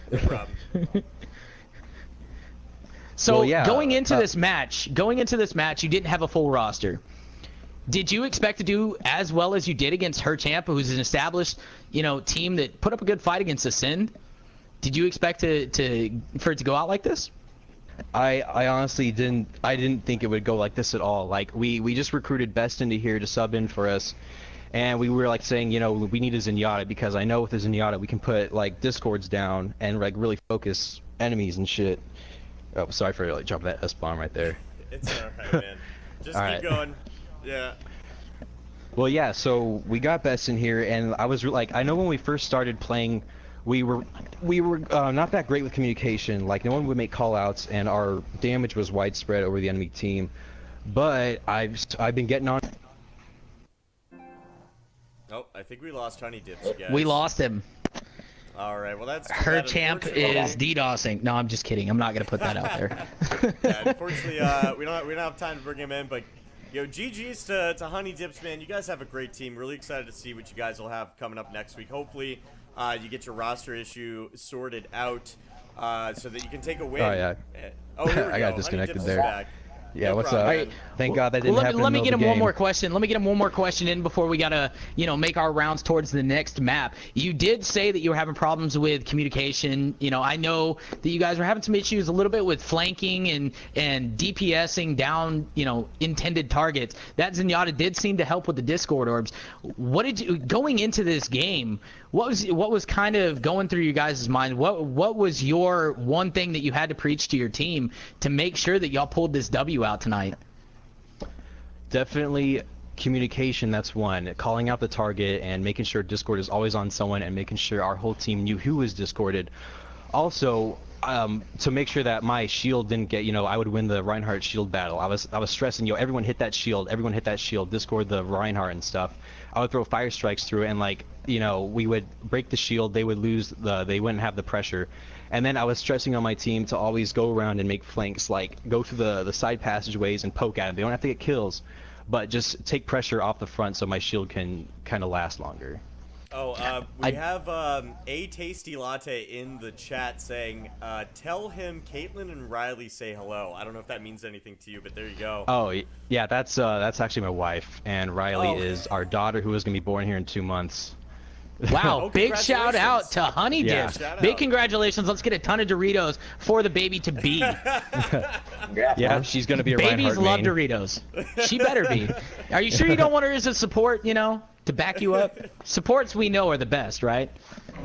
No problem. So Well, yeah, going into this match, you didn't have a full roster. Did you expect to do as well as you did against her champ, who's an established, team that put up a good fight against Ascend? Did you expect for it to go out like this? I honestly didn't. I didn't think it would go like this at all. Like, we just recruited Best into here to sub in for us, and we were like saying, we need a Zenyatta because I know with a Zenyatta we can put like discords down and like really focus enemies and shit. Oh, sorry for like dropping that S-bomb right there. It's alright, man. Just All keep right. going. Yeah. Well, yeah, so we got Best in here, and I was like, I know when we first started playing, we were not that great with communication. Like, no one would make call-outs, and our damage was widespread over the enemy team. But I've been getting on. Oh, I think we lost Honey Dips, you guys. We lost him. All right. Well, that's Her that champ unfortunately- is DDoSing. No, I'm just kidding. I'm not gonna put that out there. Yeah, unfortunately, we don't have time to bring him in, but GG's to Honey Dips, man. You guys have a great team. Really excited to see what you guys will have coming up next week. Hopefully, you get your roster issue sorted out so that you can take a win. Oh, yeah. Oh, here we I got go. disconnected Honey Dips there. Is back. Yeah, No what's problem, up? man. Thank God that didn't Well, happen. let me in get the him middle one of the more game. question. Let me get him one more question in before we gotta, make our rounds towards the next map. You did say that you were having problems with communication. I know that you guys were having some issues a little bit with flanking and DPSing down, intended targets. That Zenyatta did seem to help with the Discord orbs. What did you going into this game? What was kind of going through you guys' mind? What was your one thing that you had to preach to your team to make sure that y'all pulled this W out tonight? Definitely communication, that's one. Calling out the target and making sure Discord is always on someone and making sure our whole team knew who was Discorded. Also, to make sure that my shield didn't get, I would win the Reinhardt shield battle. I was stressing, everyone hit that shield, Discord the Reinhardt and stuff. I would throw fire strikes through it, and like, we would break the shield, they would they wouldn't have the pressure. And then I was stressing on my team to always go around and make flanks, like go through the side passageways and poke at them. They don't have to get kills, but just take pressure off the front so my shield can kind of last longer. Oh, we have a tasty latte in the chat saying, tell him Caitlyn and Riley say hello. I don't know if that means anything to you, but there you go. Oh, yeah, that's actually my wife, and Riley is our daughter who is going to be born here in 2 months. Wow, Oh, big shout out to Honey Yeah. Dips. Shout Big out. congratulations. Let's get a ton of Doritos for the baby to be. Congrats, Yeah, Mom. she's going to be a Babies Reinhardt love main. Doritos. She better be. Are you sure you don't want her as a support, to back you up? Supports we know are the best, right?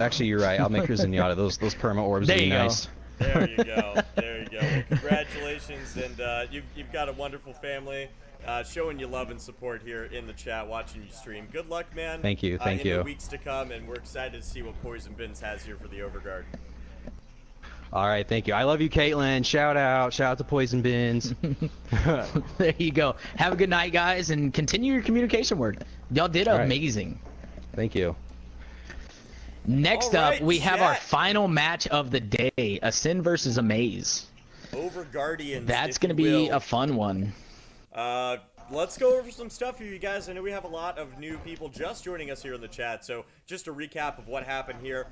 Actually, you're right. I'll make her Zenyatta. Those perma orbs There would be you go. nice. There you go. There you go. Well, congratulations, and you've got a wonderful family. Showing you love and support here in the chat, watching you stream. Good luck, man. Thank you, thank in you. the weeks to come, and we're excited to see what Poison Bins has here for the Overguard. All right, thank you. I love you, Caitlyn. Shout out to Poison Bins. There you go. Have a good night, guys, and continue your communication work. Y'all did All right. amazing. Thank you. Next All up, right, we have our chat. final match of the day, a Sin versus a Maze. Overguardians. That's going to be a fun one. Let's go over some stuff here, you guys. I know we have a lot of new people just joining us here in the chat, so just a recap of what happened here.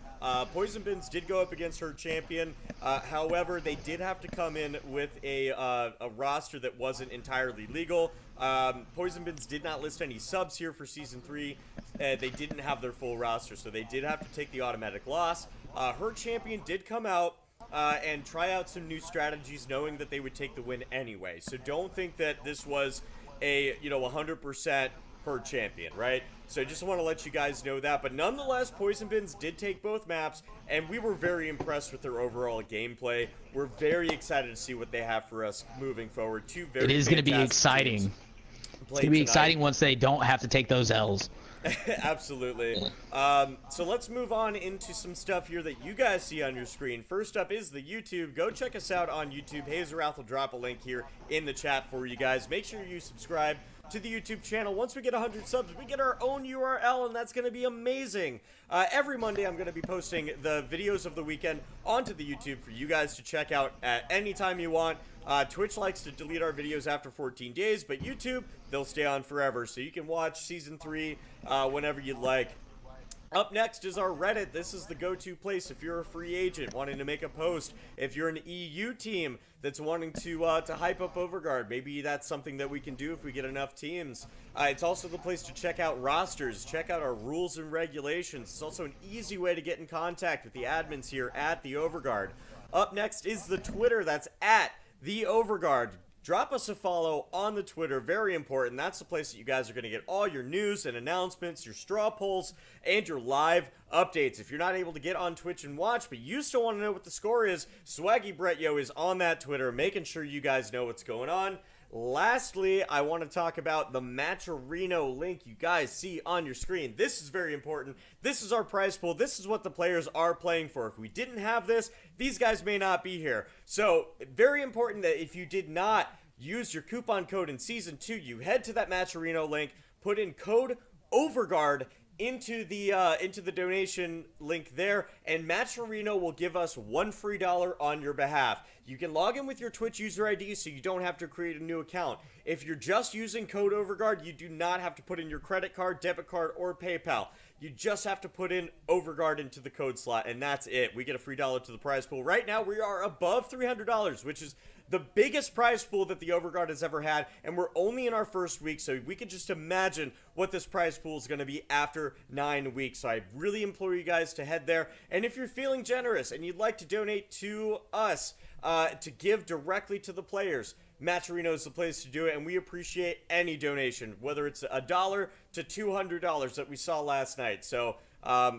Poison Bins did go up against her champion. However, they did have to come in with a roster that wasn't entirely legal. Poison Bins did not list any subs here for Season 3. They didn't have their full roster, so they did have to take the automatic loss. Her champion did come out and try out some new strategies, knowing that they would take the win anyway. So don't think that this was a 100% her champion, right? So I just want to let you guys know that. But nonetheless, Poison Bins did take both maps, and we were very impressed with their overall gameplay. We're very excited to see what they have for us moving forward. Two very It is going to be fantastic exciting. teams It's played going to be tonight. exciting once they don't have to take those L's. Absolutely. So let's move on into some stuff here that you guys see on your screen. First up is the YouTube. Go check us out on YouTube. Hazerath will drop a link here in the chat for you guys. Make sure you subscribe to the YouTube channel. Once we get 100 subs, we get our own URL, and that's going to be amazing. Every Monday, I'm going to be posting the videos of the weekend onto the YouTube for you guys to check out at any time you want. Twitch likes to delete our videos after 14 days, but YouTube, they'll stay on forever, so you can watch Season 3 whenever you'd like. Up next is our Reddit. This is the go-to place if you're a free agent wanting to make a post. If you're an EU team that's wanting to hype up Overguard, maybe that's something that we can do if we get enough teams. It's also the place to check out rosters, check out our rules and regulations. It's also an easy way to get in contact with the admins here at the Overguard. Up next is the Twitter. That's at the Overguard. Drop us a follow on the Twitter. Very important. That's the place that you guys are going to get all your news and announcements, your straw polls, and your live updates. If you're not able to get on Twitch and watch, but you still want to know what the score is, Swaggy Brett Yo is on that Twitter, making sure you guys know what's going on. Lastly, I want to talk about the Matcherino link you guys see on your screen. This is very important. This is our prize pool. This is what the players are playing for. If we didn't have this, these guys may not be here. So, very important that if you did not use your coupon code in Season 2, you head to that Matcherino link, put in code OVERGUARD into the donation link there, and Matcherino will give us $1 free on your behalf. You can log in with your Twitch user ID so you don't have to create a new account. If you're just using code OVERGUARD, you do not have to put in your credit card, debit card, or PayPal. You just have to put in OVERGUARD into the code slot, and that's it. We get a free $1 to the prize pool. Right now, we are above $300, which is the biggest prize pool that the Overguard has ever had, and we're only in our first week, so we can just imagine what this prize pool is going to be after 9 weeks. So I really implore you guys to head there, and if you're feeling generous and you'd like to donate to us, to give directly to the players, Matcherino is the place to do it, and we appreciate any donation, whether it's $1 to $200 that we saw last night. So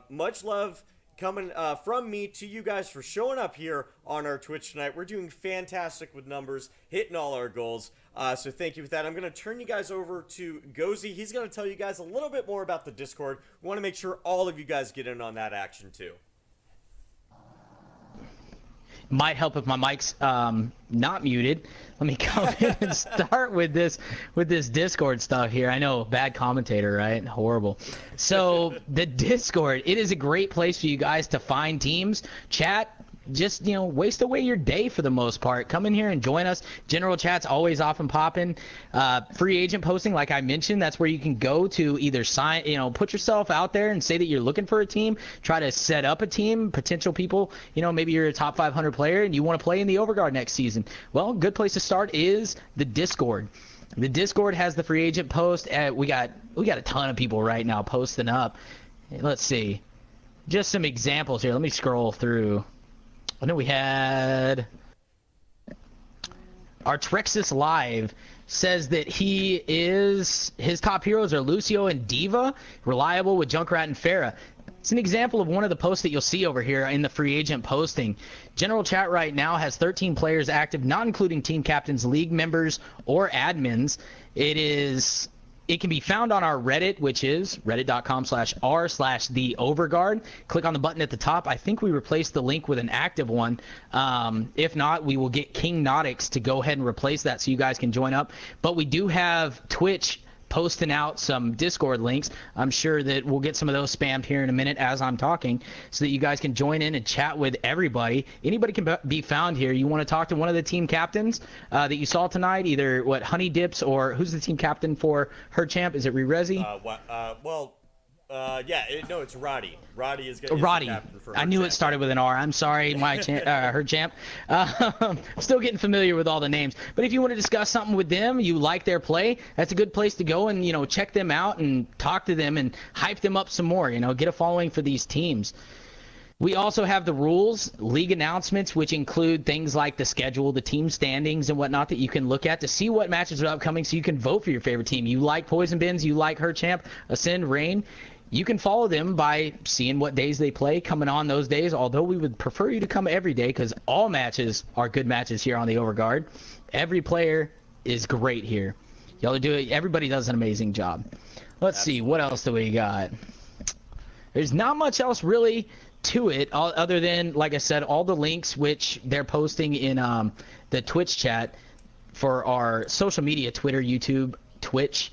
much love coming from me to you guys for showing up here on our Twitch tonight. We're doing fantastic with numbers, hitting all our goals. So thank you for that. I'm going to turn you guys over to Gozy. He's going to tell you guys a little bit more about the Discord. We want to make sure all of you guys get in on that action too. might help if my mic's not muted. Let me come in and start with this Discord stuff here. I know, bad commentator, right? Horrible. So the Discord, it is a great place for you guys to find teams, chat, just, you know, waste away your day for the most part. Come in here and join us. General chat's always off and popping. Free agent posting, like I mentioned, that's where you can go to either sign, you know, put yourself out there and say that you're looking for a team, try to set up a team, potential people, you know, maybe you're a top 500 player and you want to play in the Overguard next season. Well, good place to start is the Discord. The Discord has the free agent post. We got a ton of people right now posting up. Let's see. Just some examples here. Let me scroll through. I know we had our Trexis Live says that his top heroes are Lucio and Diva, reliable with Junkrat and Pharah. It's an example of one of the posts that you'll see over here in the free agent posting. General chat right now has 13 players active, not including team captains, league members, or admins. It can be found on our Reddit, which is reddit.com/r/theoverguard. Click on the button at the top. I think we replaced the link with an active one. If not, we will get King Nodix to go ahead and replace that so you guys can join up. But we do have Twitch posting out some Discord links. I'm sure that we'll get some of those spammed here in a minute as I'm talking so that you guys can join in and chat with everybody. Anybody can be found here. You want to talk to one of the team captains that you saw tonight, either Honey Dips or who's the team captain for her champ? Is it Rerezi? No, it's Roddy. Roddy is Roddy. the captain for I knew it started with an R. I'm sorry, her champ. Still getting familiar with all the names. But if you want to discuss something with them, you like their play, that's a good place to go and, you know, check them out and talk to them and hype them up some more. You know, get a following for these teams. We also have the rules, league announcements, which include things like the schedule, the team standings, and whatnot that you can look at to see what matches are upcoming so you can vote for your favorite team. You like Poison Bins, you like her champ, Ascend, Rain. You can follow them by seeing what days they play, coming on those days, although we would prefer you to come every day because all matches are good matches here on the Overguard. Every player is great here. Y'all do it. Everybody does an amazing job. Let's see. What else do we got? There's not much else really to it other than, like I said, all the links which they're posting in the Twitch chat for our social media, Twitter, YouTube, Twitch.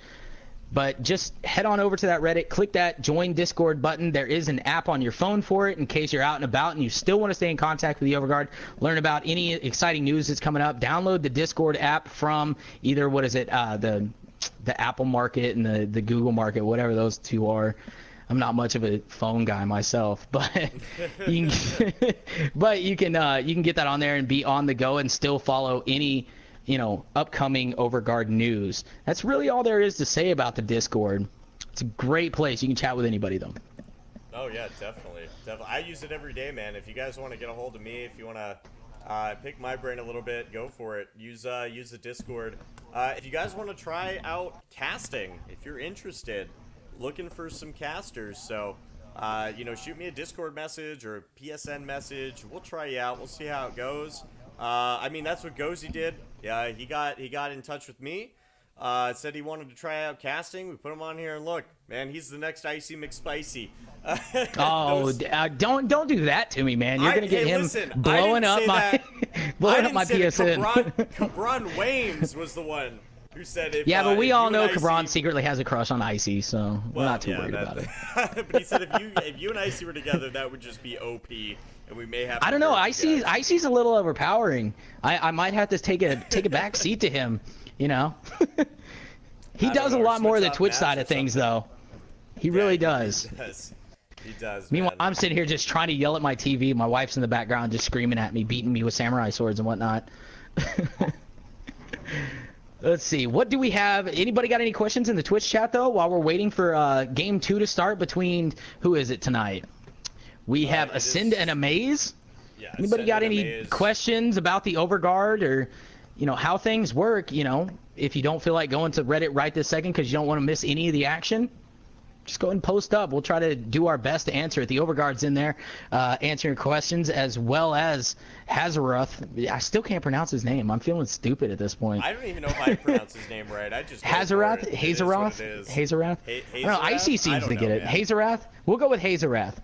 But just head on over to that Reddit, click that join Discord button. There is an app on your phone for it in case you're out and about and you still want to stay in contact with the Overguard, learn about any exciting news that's coming up. Download the Discord app from either, the Apple Market and the Google Market, whatever those two are. I'm not much of a phone guy myself, but you can get that on there and be on the go and still follow any, you know, upcoming Overguard news. That's really all there is to say about the Discord. It's a great place. You can chat with anybody though. Oh yeah, definitely. I use it every day, man. If you guys want to get a hold of me, if you want to pick my brain a little bit, go for it. Use the Discord. If you guys want to try out casting, if you're interested, looking for some casters, so shoot me a Discord message or a PSN message. We'll try you out. We'll see how it goes. I mean, that's what Gozy did. Yeah, he got in touch with me. Said he wanted to try out casting. We put him on here, and look, man, he's the next Icy McSpicy. Don't do that to me, man. You're gonna get him blowing up my PSN. Cabron Wames was the one who said if. Yeah, but we all know Cabron secretly has a crush on Icy, so we're not too worried about it. But he said if you and Icy were together, that would just be OP. And we may have. I don't know. Icy's a little overpowering. I might have to take a back seat to him. You know. He does a lot more of the Twitch side of things, though. He really does. He does. Meanwhile, I'm sitting here just trying to yell at my TV. My wife's in the background just screaming at me, beating me with samurai swords and whatnot. Let's see. What do we have? Anybody got any questions in the Twitch chat, though, while we're waiting for Game 2 to start between... Who is it tonight? We have Ascend and Amaze. Yeah, anybody got any questions about the Overguard or, you know, how things work? You know, if you don't feel like going to Reddit right this second because you don't want to miss any of the action, just go ahead and post up. We'll try to do our best to answer it. The Overguard's in there answering questions, as well as Hazaroth. I still can't pronounce his name. I'm feeling stupid at this point. I don't even know if I pronounce his name right. I just Hazaroth? Hazaroth? I don't know. Icy seems to get it. Hazaroth? We'll go with Hazaroth.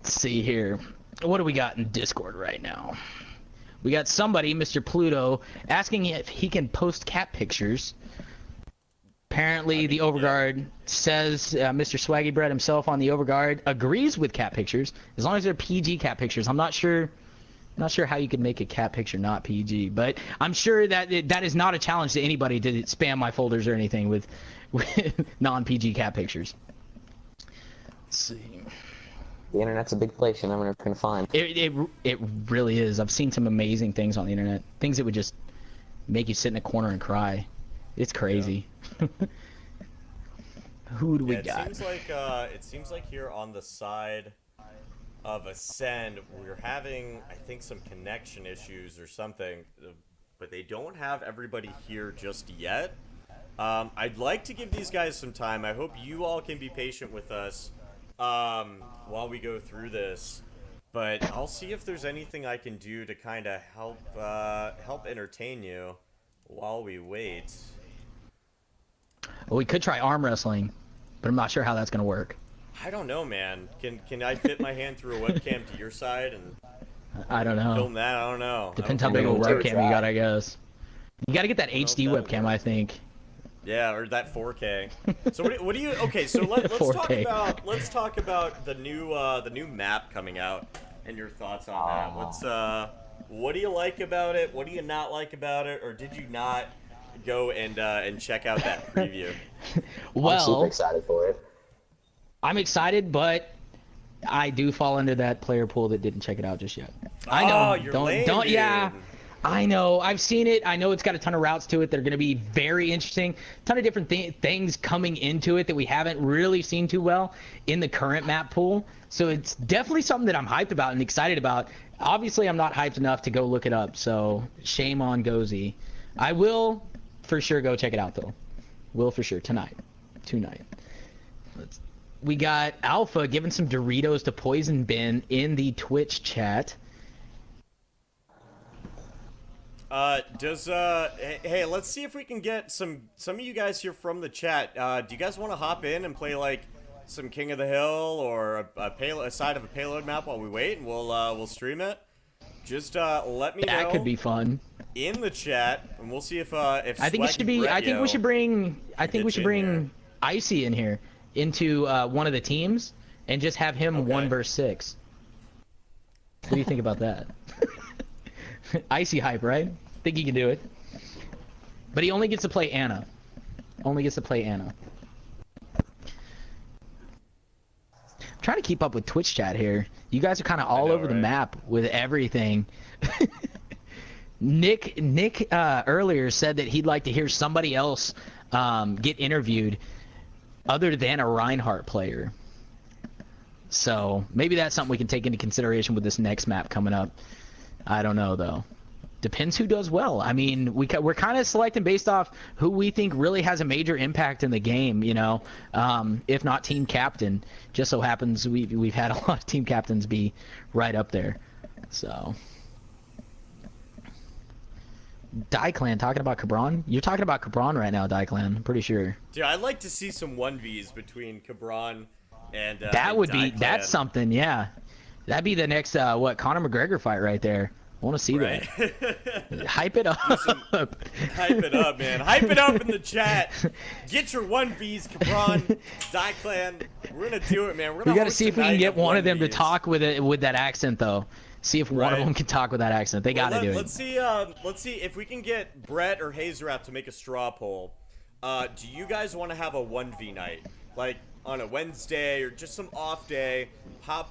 Let's see here. what do we got in Discord right now? We got somebody, Mr. Pluto, asking if he can post cat pictures. Apparently, the Overguard says Mr. Swaggy Bread himself on the Overguard agrees with cat pictures as long as they're PG cat pictures. I'm not sure how you could make a cat picture not PG, but I'm sure that that is not a challenge to anybody to spam my folders or anything with non-PG cat pictures. Let's see. The internet's a big place. You're never gonna find. It really is. I've seen some amazing things on the internet. Things that would just make you sit in a corner and cry. It's crazy. Yeah. Who do we got? It seems like here on the side of Ascend, we're having, I think, some connection issues or something, but they don't have everybody here just yet. I'd like to give these guys some time. I hope you all can be patient with us while we go through this, but I'll see if there's anything I can do to kind of help entertain you while we wait. Well, we could try arm wrestling, but I'm not sure how that's gonna work. I don't know, man. Can I fit my hand through a webcam to your side and I don't know. film that? I don't know. Depends how big a webcam you got, I guess. You gotta get that HD webcam, I think. Yeah, or that 4K. So what do you? Okay, so let's talk about the new map coming out and your thoughts on that. What do you like about it? What do you not like about it? Or did you not go and check out that preview? I'm super excited for it. I'm excited, but I do fall under that player pool that didn't check it out just yet. I know. You're lame, dude. Yeah. I know. I've seen it. I know it's got a ton of routes to it that are going to be very interesting. A ton of different things coming into it that we haven't really seen too well in the current map pool. So it's definitely something that I'm hyped about and excited about. Obviously, I'm not hyped enough to go look it up, so shame on Gozy. I will for sure go check it out, though. Will for sure. Tonight. We got Alpha giving some Doritos to Poison Bin in the Twitch chat. Hey, let's see if we can get some of you guys here from the chat. Do you guys want to hop in and play like some King of the Hill or a side of a payload map while we wait, and we'll stream it? Just let me know. That could be fun. In the chat, and we'll see if I think we should bring Icy in here into one of the teams and just have him 1 versus 6. What do you think about that? Icy hype, right? Think he can do it. But he only gets to play Anna. I'm trying to keep up with Twitch chat here. You guys are kind of all over the map with everything. Nick earlier said that he'd like to hear somebody else get interviewed other than a Reinhardt player. So maybe that's something we can take into consideration with this next map coming up. I don't know, though. Depends who does well. I mean, we're kind of selecting based off who we think really has a major impact in the game, you know, if not team captain. Just so happens we've had a lot of team captains be right up there. So, Daiclan talking about Cabron? You're talking about Cabron right now, Daiclan. I'm pretty sure. Dude, I'd like to see some 1vs between Cabron and that would be Daiclan. That's something, yeah. That'd be the next Conor McGregor fight right there. I want to see that. Hype it up. Hype it up, man. Hype it up in the chat. Get your 1vs, Cabron, Daiclan. We're gonna do it, man. We gotta see if we can get one of them to talk with that accent, though. See if one of them can talk with that accent. They gotta do it. Let's see if we can get Brett or Hazerat to make a straw poll. Do you guys want to have a 1v night, like on a Wednesday or just some off day?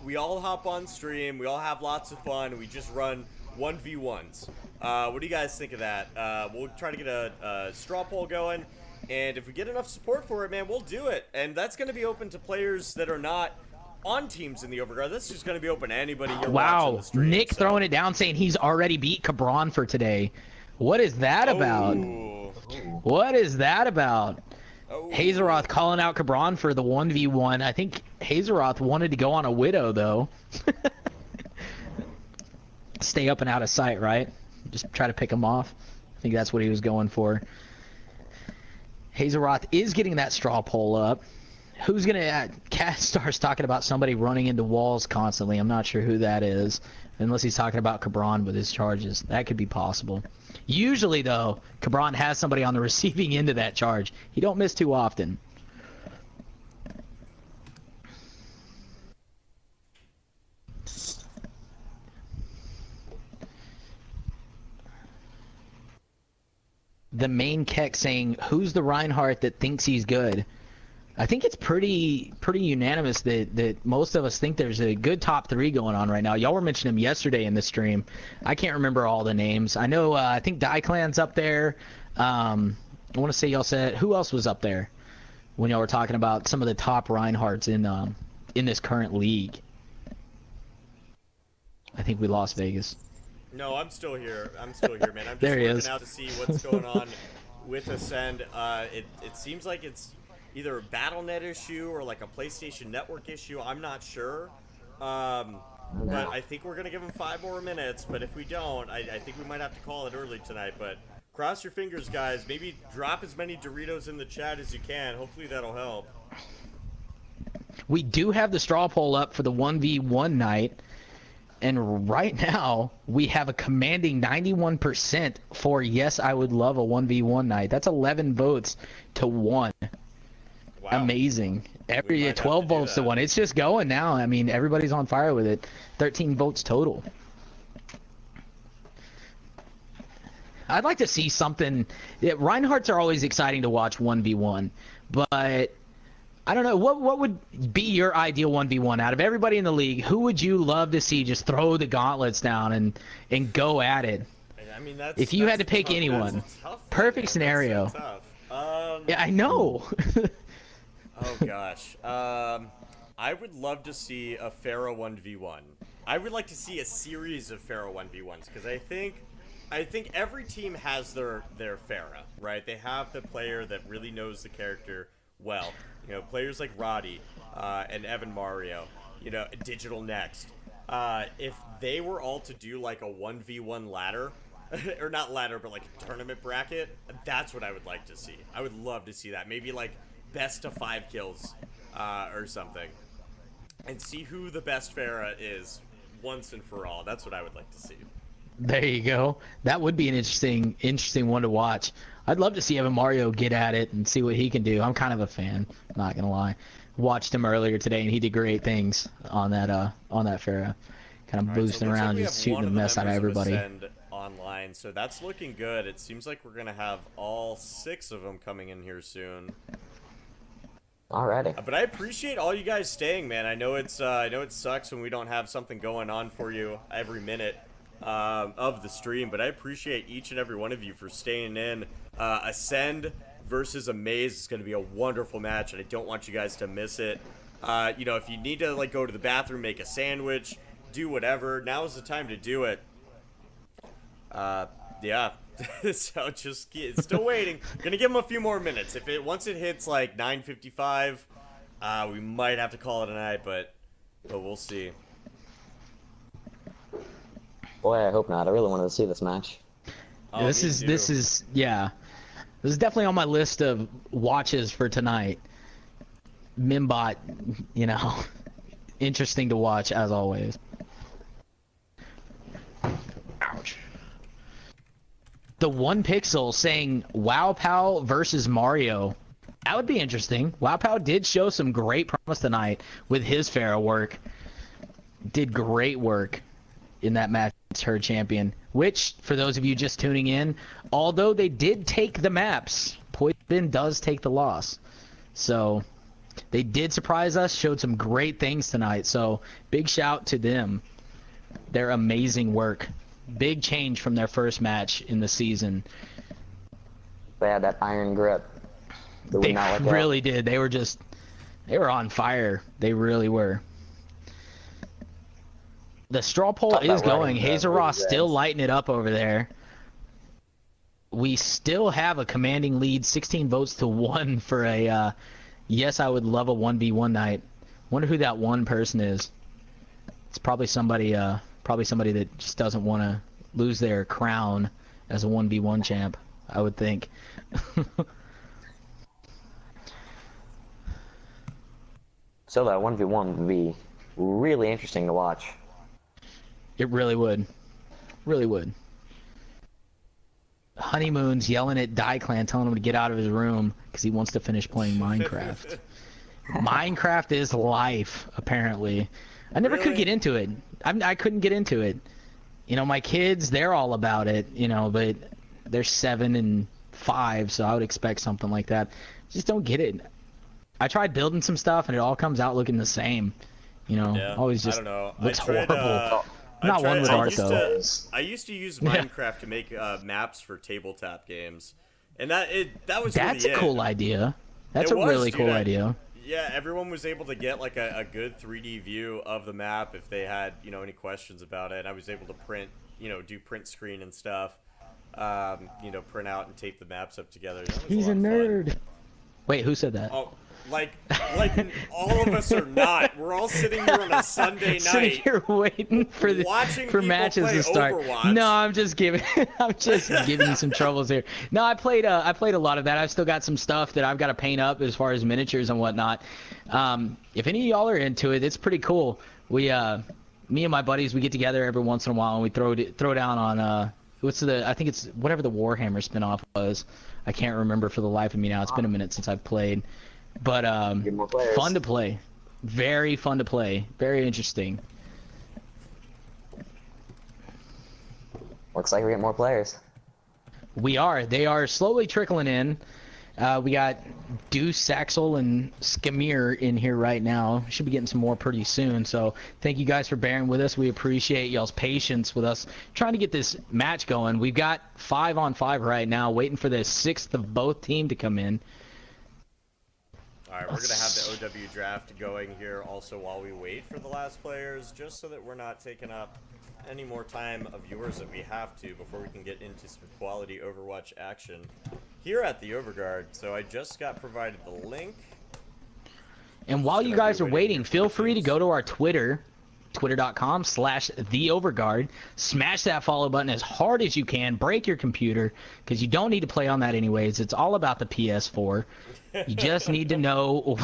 We all hop on stream. We all have lots of fun. We just run 1v1s. What do you guys think of that? We'll try to get a straw poll going, and if we get enough support for it, man, we'll do it. And that's going to be open to players that are not on teams in the Overguard. That's just going to be open to anybody here watching the stream. Nick throwing it down, saying he's already beat Cabron for today. What is that about? What is that about? Hazeroth calling out Cabron for the 1v1. I think Hazeroth wanted to go on a Widow, though. Stay up and out of sight, right? Just try to pick him off. I think that's what he was going for. Hazeroth is getting that straw poll up. Who's gonna? Cat starts talking about somebody running into walls constantly. I'm not sure who that is, unless he's talking about Cabron with his charges. That could be possible. Usually, though, Cabron has somebody on the receiving end of that charge. He don't miss too often. The main Keck saying, "Who's the Reinhardt that thinks he's good?" I think it's pretty unanimous that most of us think there's a good top 3 going on right now. Y'all were mentioning them yesterday in the stream. I can't remember all the names. I know I think Daiclan's up there. I want to say y'all said, who else was up there when y'all were talking about some of the top Reinhardts in this current league? I think we lost Vegas. No, I'm still here. I'm still here, man. I'm just There he looking is. out to see what's going on with Ascend. It seems like it's either a BattleNet issue or like a PlayStation Network issue. I'm not sure. But I think we're going to give them 5 more minutes. But if we don't, I think we might have to call it early tonight. But cross your fingers, guys. Maybe drop as many Doritos in the chat as you can. Hopefully that'll help. We do have the straw poll up for the 1v1 night. And right now, we have a commanding 91% for yes, I would love a 1v1 night. That's 11 votes to 1. Wow. Amazing. We Every might have 12 to do votes to that. 1. It's just going now. I mean, everybody's on fire with it. 13 votes total. I'd like to see something. Yeah, Reinhardts are always exciting to watch 1v1, but I don't know. What would be your ideal 1v1 out of everybody in the league? Who would you love to see just throw the gauntlets down and go at it? I mean, that's, If you had that's to pick tough. anyone. That's a tough one, Perfect man. That's scenario. so tough. Yeah, I know. Oh gosh. I would love to see a Pharaoh 1v1. I would like to see a series of Pharaoh 1v1s because I think every team has their Pharah, right? They have the player that really knows the character well. You know, players like Roddy and Evan Mario, you know, Digital Next. If they were all to do like a 1v1 ladder, or not ladder, but like a tournament bracket, that's what I would like to see. I would love to see that. Maybe like best of 5 kills or something. And see who the best Pharah is once and for all. That's what I would like to see. There you go. That would be an interesting one to watch. I'd love to see Evan Mario get at it and see what he can do. I'm kind of a fan, not gonna lie. Watched him earlier today, and he did great things on that Pharah. Kind of All right, boosting so it looks around, like we just have shooting one the of mess out of members everybody. Ascend online, so that's looking good. It seems like we're gonna have all 6 of them coming in here soon. Alrighty. But I appreciate all you guys staying, man. I know it sucks when we don't have something going on for you every minute of the stream, but I appreciate each and every one of you for staying in. Ascend versus Amaze is going to be a wonderful match, and I don't want you guys to miss it. You know, if you need to like go to the bathroom, make a sandwich, do whatever, now is the time to do it. Yeah. So just it's still waiting. Gonna give him a few more minutes. Once it hits like 9:55, we might have to call it a night, but we'll see. Boy, I hope not. I really wanted to see this match. Oh, This me is too. this is definitely on my list of watches for tonight. Mimbot, you know, interesting to watch as always. Ouch. The 1Pixel saying Wow Pow versus Mario. That would be interesting. Wow Pow did show some great promise tonight with his Pharah work. Did great work in that match against her champion. Which, for those of you just tuning in, although they did take the maps, Poison does take the loss. So, they did surprise us, showed some great things tonight. So, big shout to them. Their amazing work. Big change from their first match in the season. They had that iron grip. would They not let go. really did. They were on fire. They really were. The straw poll Talk is about going. running, Hazer really Ross still fast. lighting it up over there. We still have a commanding lead, 16 votes to 1 for a yes, I would love a 1v1 night. Wonder who that one person is. It's probably somebody that just doesn't want to lose their crown as a 1v1 champ, I would think. So that 1v1 would be really interesting to watch. It really would. Really would. Honeymoon's yelling at DieClan, telling him to get out of his room because he wants to finish playing Minecraft. Minecraft is life, apparently. I never could Really? get into it. I couldn't get into it. You know, my kids, they're all about it, you know, but they're 7 and 5, so I would expect something like that. Just don't get it. I tried building some stuff, and it all comes out looking the same. You know, Yeah, always just I don't know. looks I tried, horrible. I Not one tried- with I art, used though. I used to use Minecraft to make maps for tabletop games, and that was That's really a cool it. idea. That's It a was, really dude. cool idea. Yeah, everyone was able to get like a good 3D view of the map if they had, you know, any questions about it. I was able to print, you know, do print screen and stuff. You know, print out and tape the maps up together. That was He's lot a of fun. nerd. Wait, who said that? Oh, like all of us are not. We're all sitting here on a Sunday Sitting night. here waiting for Watching for people matches play to start. Overwatch. No, I'm just giving you some troubles here. No, I played a lot of that. I've still got some stuff that I've got to paint up as far as miniatures and whatnot. If any of y'all are into it, it's pretty cool. Me and my buddies, we get together every once in a while and we throw down on I think it's whatever the Warhammer spinoff was. I can't remember for the life of me now. It's been a minute since I've played. But Get more players. fun to play. Very fun to play. Very interesting. Looks like we get more players. We are. They are slowly trickling in. We got Deuce, Saxel, and Skamir in here right now. Should be getting some more pretty soon. So thank you guys for bearing with us. We appreciate y'all's patience with us trying to get this match going. We've got 5-on-5 right now, waiting for the 6th of both team to come in. All right, we're gonna have the OW draft going here also while we wait for the last players, just so that we're not taking up any more time of yours that we have to before we can get into some quality Overwatch action here at the Overguard. So I just got provided the link. And while you gonna guys be are waiting waiting, here for feel the free to teams. go to our Twitter, twitter.com/theoverguard. Smash that follow button as hard as you can. Break your computer, because you don't need to play on that anyways. It's all about the PS4. You just need to know,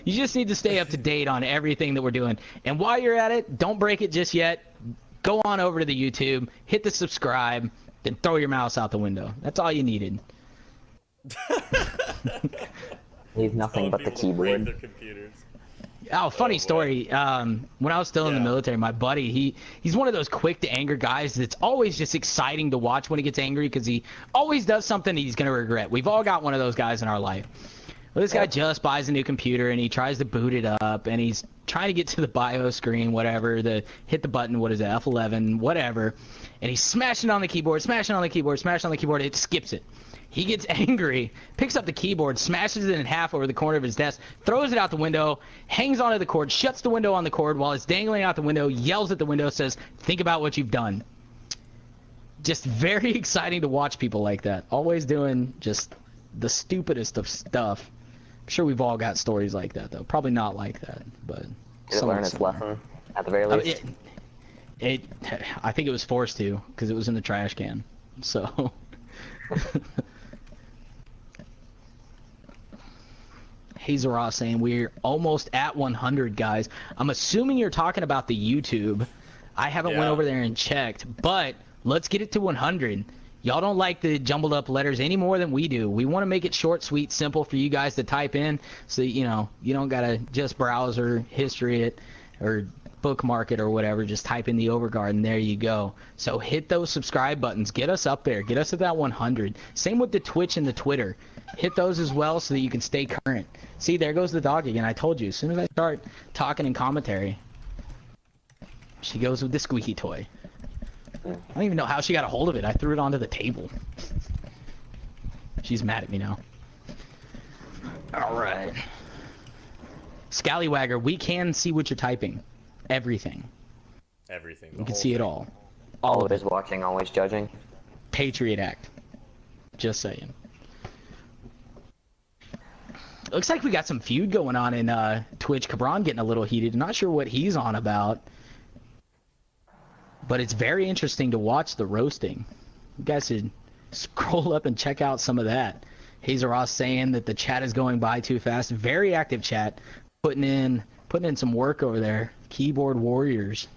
you just need to stay up to date on everything that we're doing. And while you're at it, don't break it just yet. Go on over to the YouTube, hit the subscribe, then throw your mouse out the window. That's all you needed. Leave nothing Telling but the people to break keyboard. their computers. Oh, funny boy. story. When I was still in the Yeah. military, my buddy, he's one of those quick to anger guys that's always just exciting to watch when he gets angry because he always does something he's going to regret. We've all got one of those guys in our life. Well, this guy just buys a new computer and he tries to boot it up and he's trying to get to the BIOS screen, whatever, hit the button, what is it, F11, whatever, and he's smashing on the keyboard, it skips it. He gets angry, picks up the keyboard, smashes it in half over the corner of his desk, throws it out the window, hangs onto the cord, shuts the window on the cord while it's dangling out the window, yells at the window, says, "Think about what you've done." Just very exciting to watch people like that. Always doing just the stupidest of stuff. I'm sure we've all got stories like that, though. Probably not like that, but... Did it somewhat learn its similar. lesson at the very I least? I think it was forced to, because it was in the trash can. So... Hazel Ross saying we're almost at 100, guys. I'm assuming you're talking about the YouTube. I haven't went Yeah. over there and checked, but let's get it to 100. Y'all don't like the jumbled up letters any more than we do. We want to make it short, sweet, simple for you guys to type in, so you don't gotta just browse or history it or bookmark it or whatever. Just type in the Overguard and there you go. So hit those subscribe buttons. Get us up there. Get us at that 100. Same with the Twitch and the Twitter. Hit those as well so that you can stay current. See, there goes the dog again. I told you. As soon as I start talking in commentary, she goes with the squeaky toy. I don't even know how she got a hold of it. I threw it onto the table. She's mad at me now. All right. Scallywagger, we can see what you're typing. Everything. Everything. We can see it all. All of Always it. watching, always judging. Patriot Act. Just saying. Looks like we got some feud going on in Twitch. Cabron getting a little heated. Not sure what he's on about. But it's very interesting to watch the roasting. You guys should scroll up and check out some of that. Hazel Ross saying that the chat is going by too fast. Very active chat. Putting in putting in some work over there. Keyboard warriors.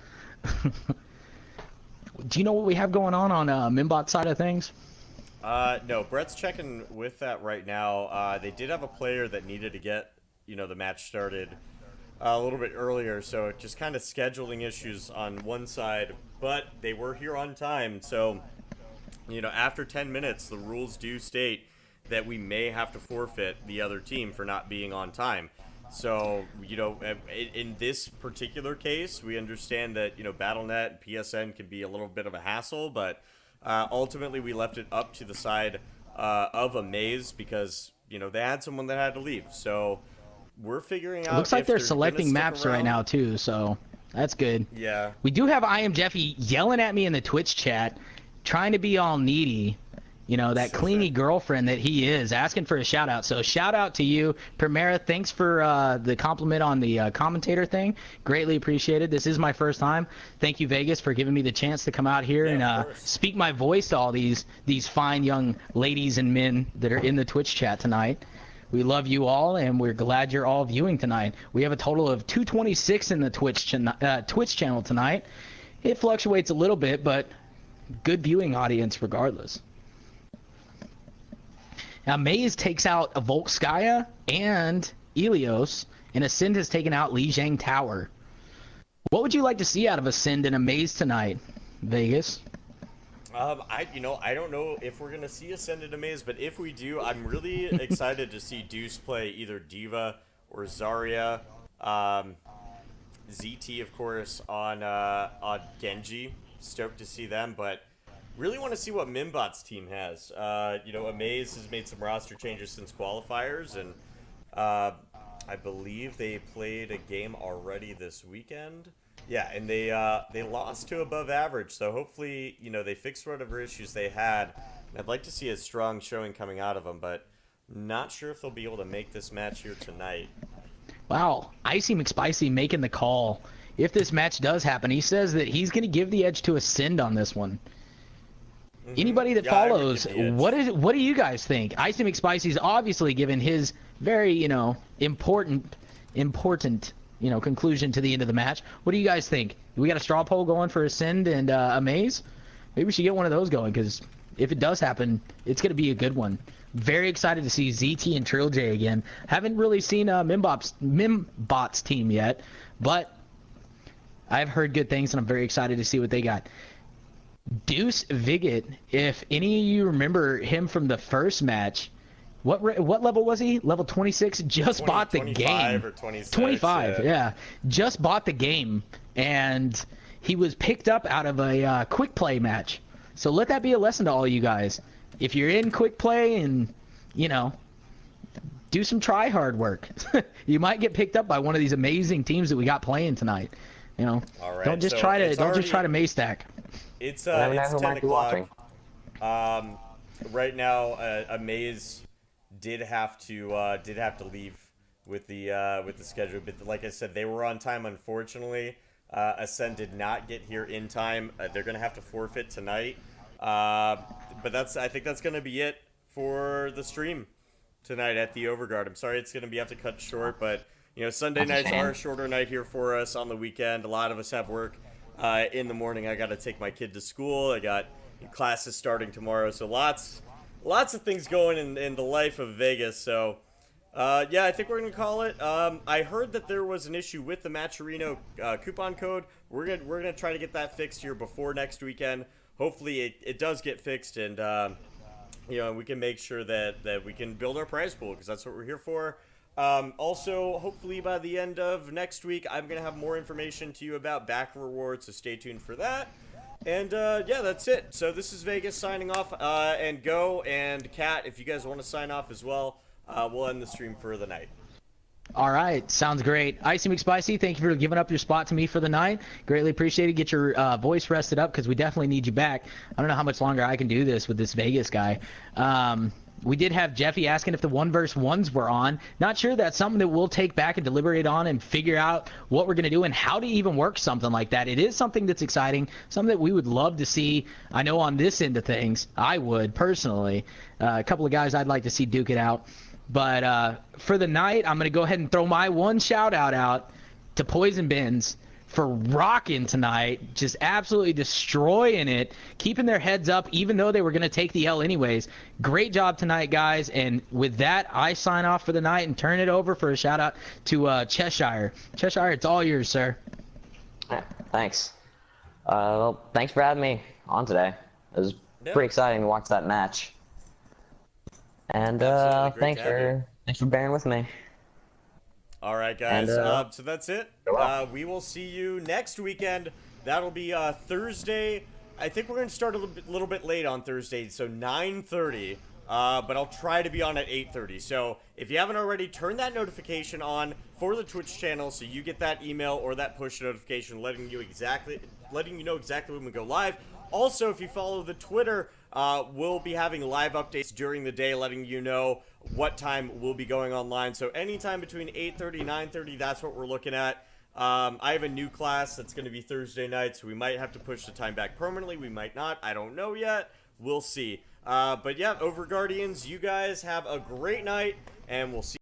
Do you know what we have going on Mimbot side of things? No, Brett's checking with that right now. They did have a player that needed to get, the match started a little bit earlier, so just kind of scheduling issues on one side, but they were here on time, so, after 10 minutes, the rules do state that we may have to forfeit the other team for not being on time. So, in this particular case, we understand that, Battle.net and PSN can be a little bit of a hassle, but ultimately we left it up to the side of Amaze because, they had someone that had to leave. So we're figuring out. It looks like if they're gonna selecting stick maps right around. now, too, so that's good. Yeah. We do have I Am Jeffy yelling at me in the Twitch chat, trying to be all needy. That So cleany sad. girlfriend that he is, asking for a shout out. So shout out to you, Primera. Thanks for the compliment on the commentator thing. Greatly appreciated. This is my first time. Thank you, Vegas, for giving me the chance to come out here Yeah, of and course. speak my voice to all these fine young ladies and men that are in the Twitch chat tonight. We love you all, and we're glad you're all viewing tonight. We have a total of 226 in the Twitch channel tonight. It fluctuates a little bit, but good viewing audience regardless. Now, Maze takes out a Volskaya and Ilios, and Ascend has taken out Lijiang Tower. What would you like to see out of Ascend and Amaze tonight, Vegas? I don't know if we're gonna see Ascended Amaze, but if we do, I'm really excited to see Deuce play either Diva or Zarya. ZT, of course, on Genji. Stoked to see them, but really want to see what Mimbot's team has. Amaze has made some roster changes since qualifiers, and I believe they played a game already this weekend. Yeah, and they lost to above average, so hopefully, they fixed whatever issues they had. I'd like to see a strong showing coming out of them, but not sure if they'll be able to make this match here tonight. Wow, Icy McSpicy making the call. If this match does happen, he says that he's going to give the edge to Ascend on this one. Anybody that Yeah, I would follows, give the edge. what do you guys think? Icy McSpicy's obviously given his very, important, conclusion to the end of the match. What do you guys think? We got a straw poll going for Ascend and Amaze? Maybe we should get one of those going, because if it does happen, it's going to be a good one. Very excited to see ZT and Trill J again. Haven't really seen Mimbot's team yet, but I've heard good things, and I'm very excited to see what they got. Deuce Viget, if any of you remember him from the first match, what level was he? Level 26? Just bought the 25 game. or 26, 25, yeah. Just bought the game, and he was picked up out of a quick play match. So let that be a lesson to all you guys. If you're in quick play and, do some try hard work, you might get picked up by one of these amazing teams that we got playing tonight. All right, Don't just so try it's to May stack. It's never know it's who 10 might be o'clock. watching. Right now, Amaze did have to leave with the schedule, but like I said, they were on time. Unfortunately, Ascend did not get here in time. They're gonna have to forfeit tonight. But I think that's gonna be it for the stream tonight at the Overguard. I'm sorry it's gonna have to cut short, but Sunday nights are a shorter night here for us on the weekend. A lot of us have work in the morning. I got to take my kid to school. I got classes starting tomorrow, so lots of things going in the life of Vegas. So yeah, I think we're gonna call it. I heard that there was an issue with the Matcherino coupon code. We're gonna try to get that fixed here before next weekend. Hopefully it does get fixed, and we can make sure that we can build our prize pool, because that's what we're here for. Also, hopefully by the end of next week, I'm going to have more information to you about back rewards, so stay tuned for that. And yeah, that's it. So this is Vegas signing off, and Go and Kat, if you guys want to sign off as well, we'll end the stream for the night. All right, sounds great. Icy McSpicy, thank you for giving up your spot to me for the night. Greatly appreciated. Get your voice rested up, because we definitely need you back. I don't know how much longer I can do this with this Vegas guy. We did have Jeffy asking if the 1v1s were on. Not sure. That's something that we'll take back and deliberate on and figure out what we're going to do and how to even work something like that. It is something that's exciting, something that we would love to see. I know on this end of things, I would personally. A couple of guys I'd like to see duke it out. But for the night, I'm going to go ahead and throw my one shout-out out to Poison Bins for rocking tonight, just absolutely destroying it, keeping their heads up even though they were going to take the L anyways. Great job tonight, guys. And with that, I sign off for the night and turn it over for a shout out to Cheshire. Cheshire, it's all yours, sir. Thanks. Well, thanks for having me on today. It was pretty exciting to watch that match. And Absolutely. Great thanks to have you. for bearing with me. All right, guys. And, So that's it. well. We will see you next weekend. That'll be Thursday. I think we're going to start a little bit late on Thursday, so 9:30. But I'll try to be on at 8:30. So if you haven't already, turn that notification on for the Twitch channel so you get that email or that push notification letting you know exactly when we go live. Also, if you follow the Twitter, we'll be having live updates during the day letting you know what time we'll be going online. So anytime between 8:30 and 9:30, that's what we're looking at. I have a new class that's going to be Thursday night, so we might have to push the time back permanently. We might not. I don't know yet. We'll see. But yeah, Over Guardians, you guys have a great night, and we'll see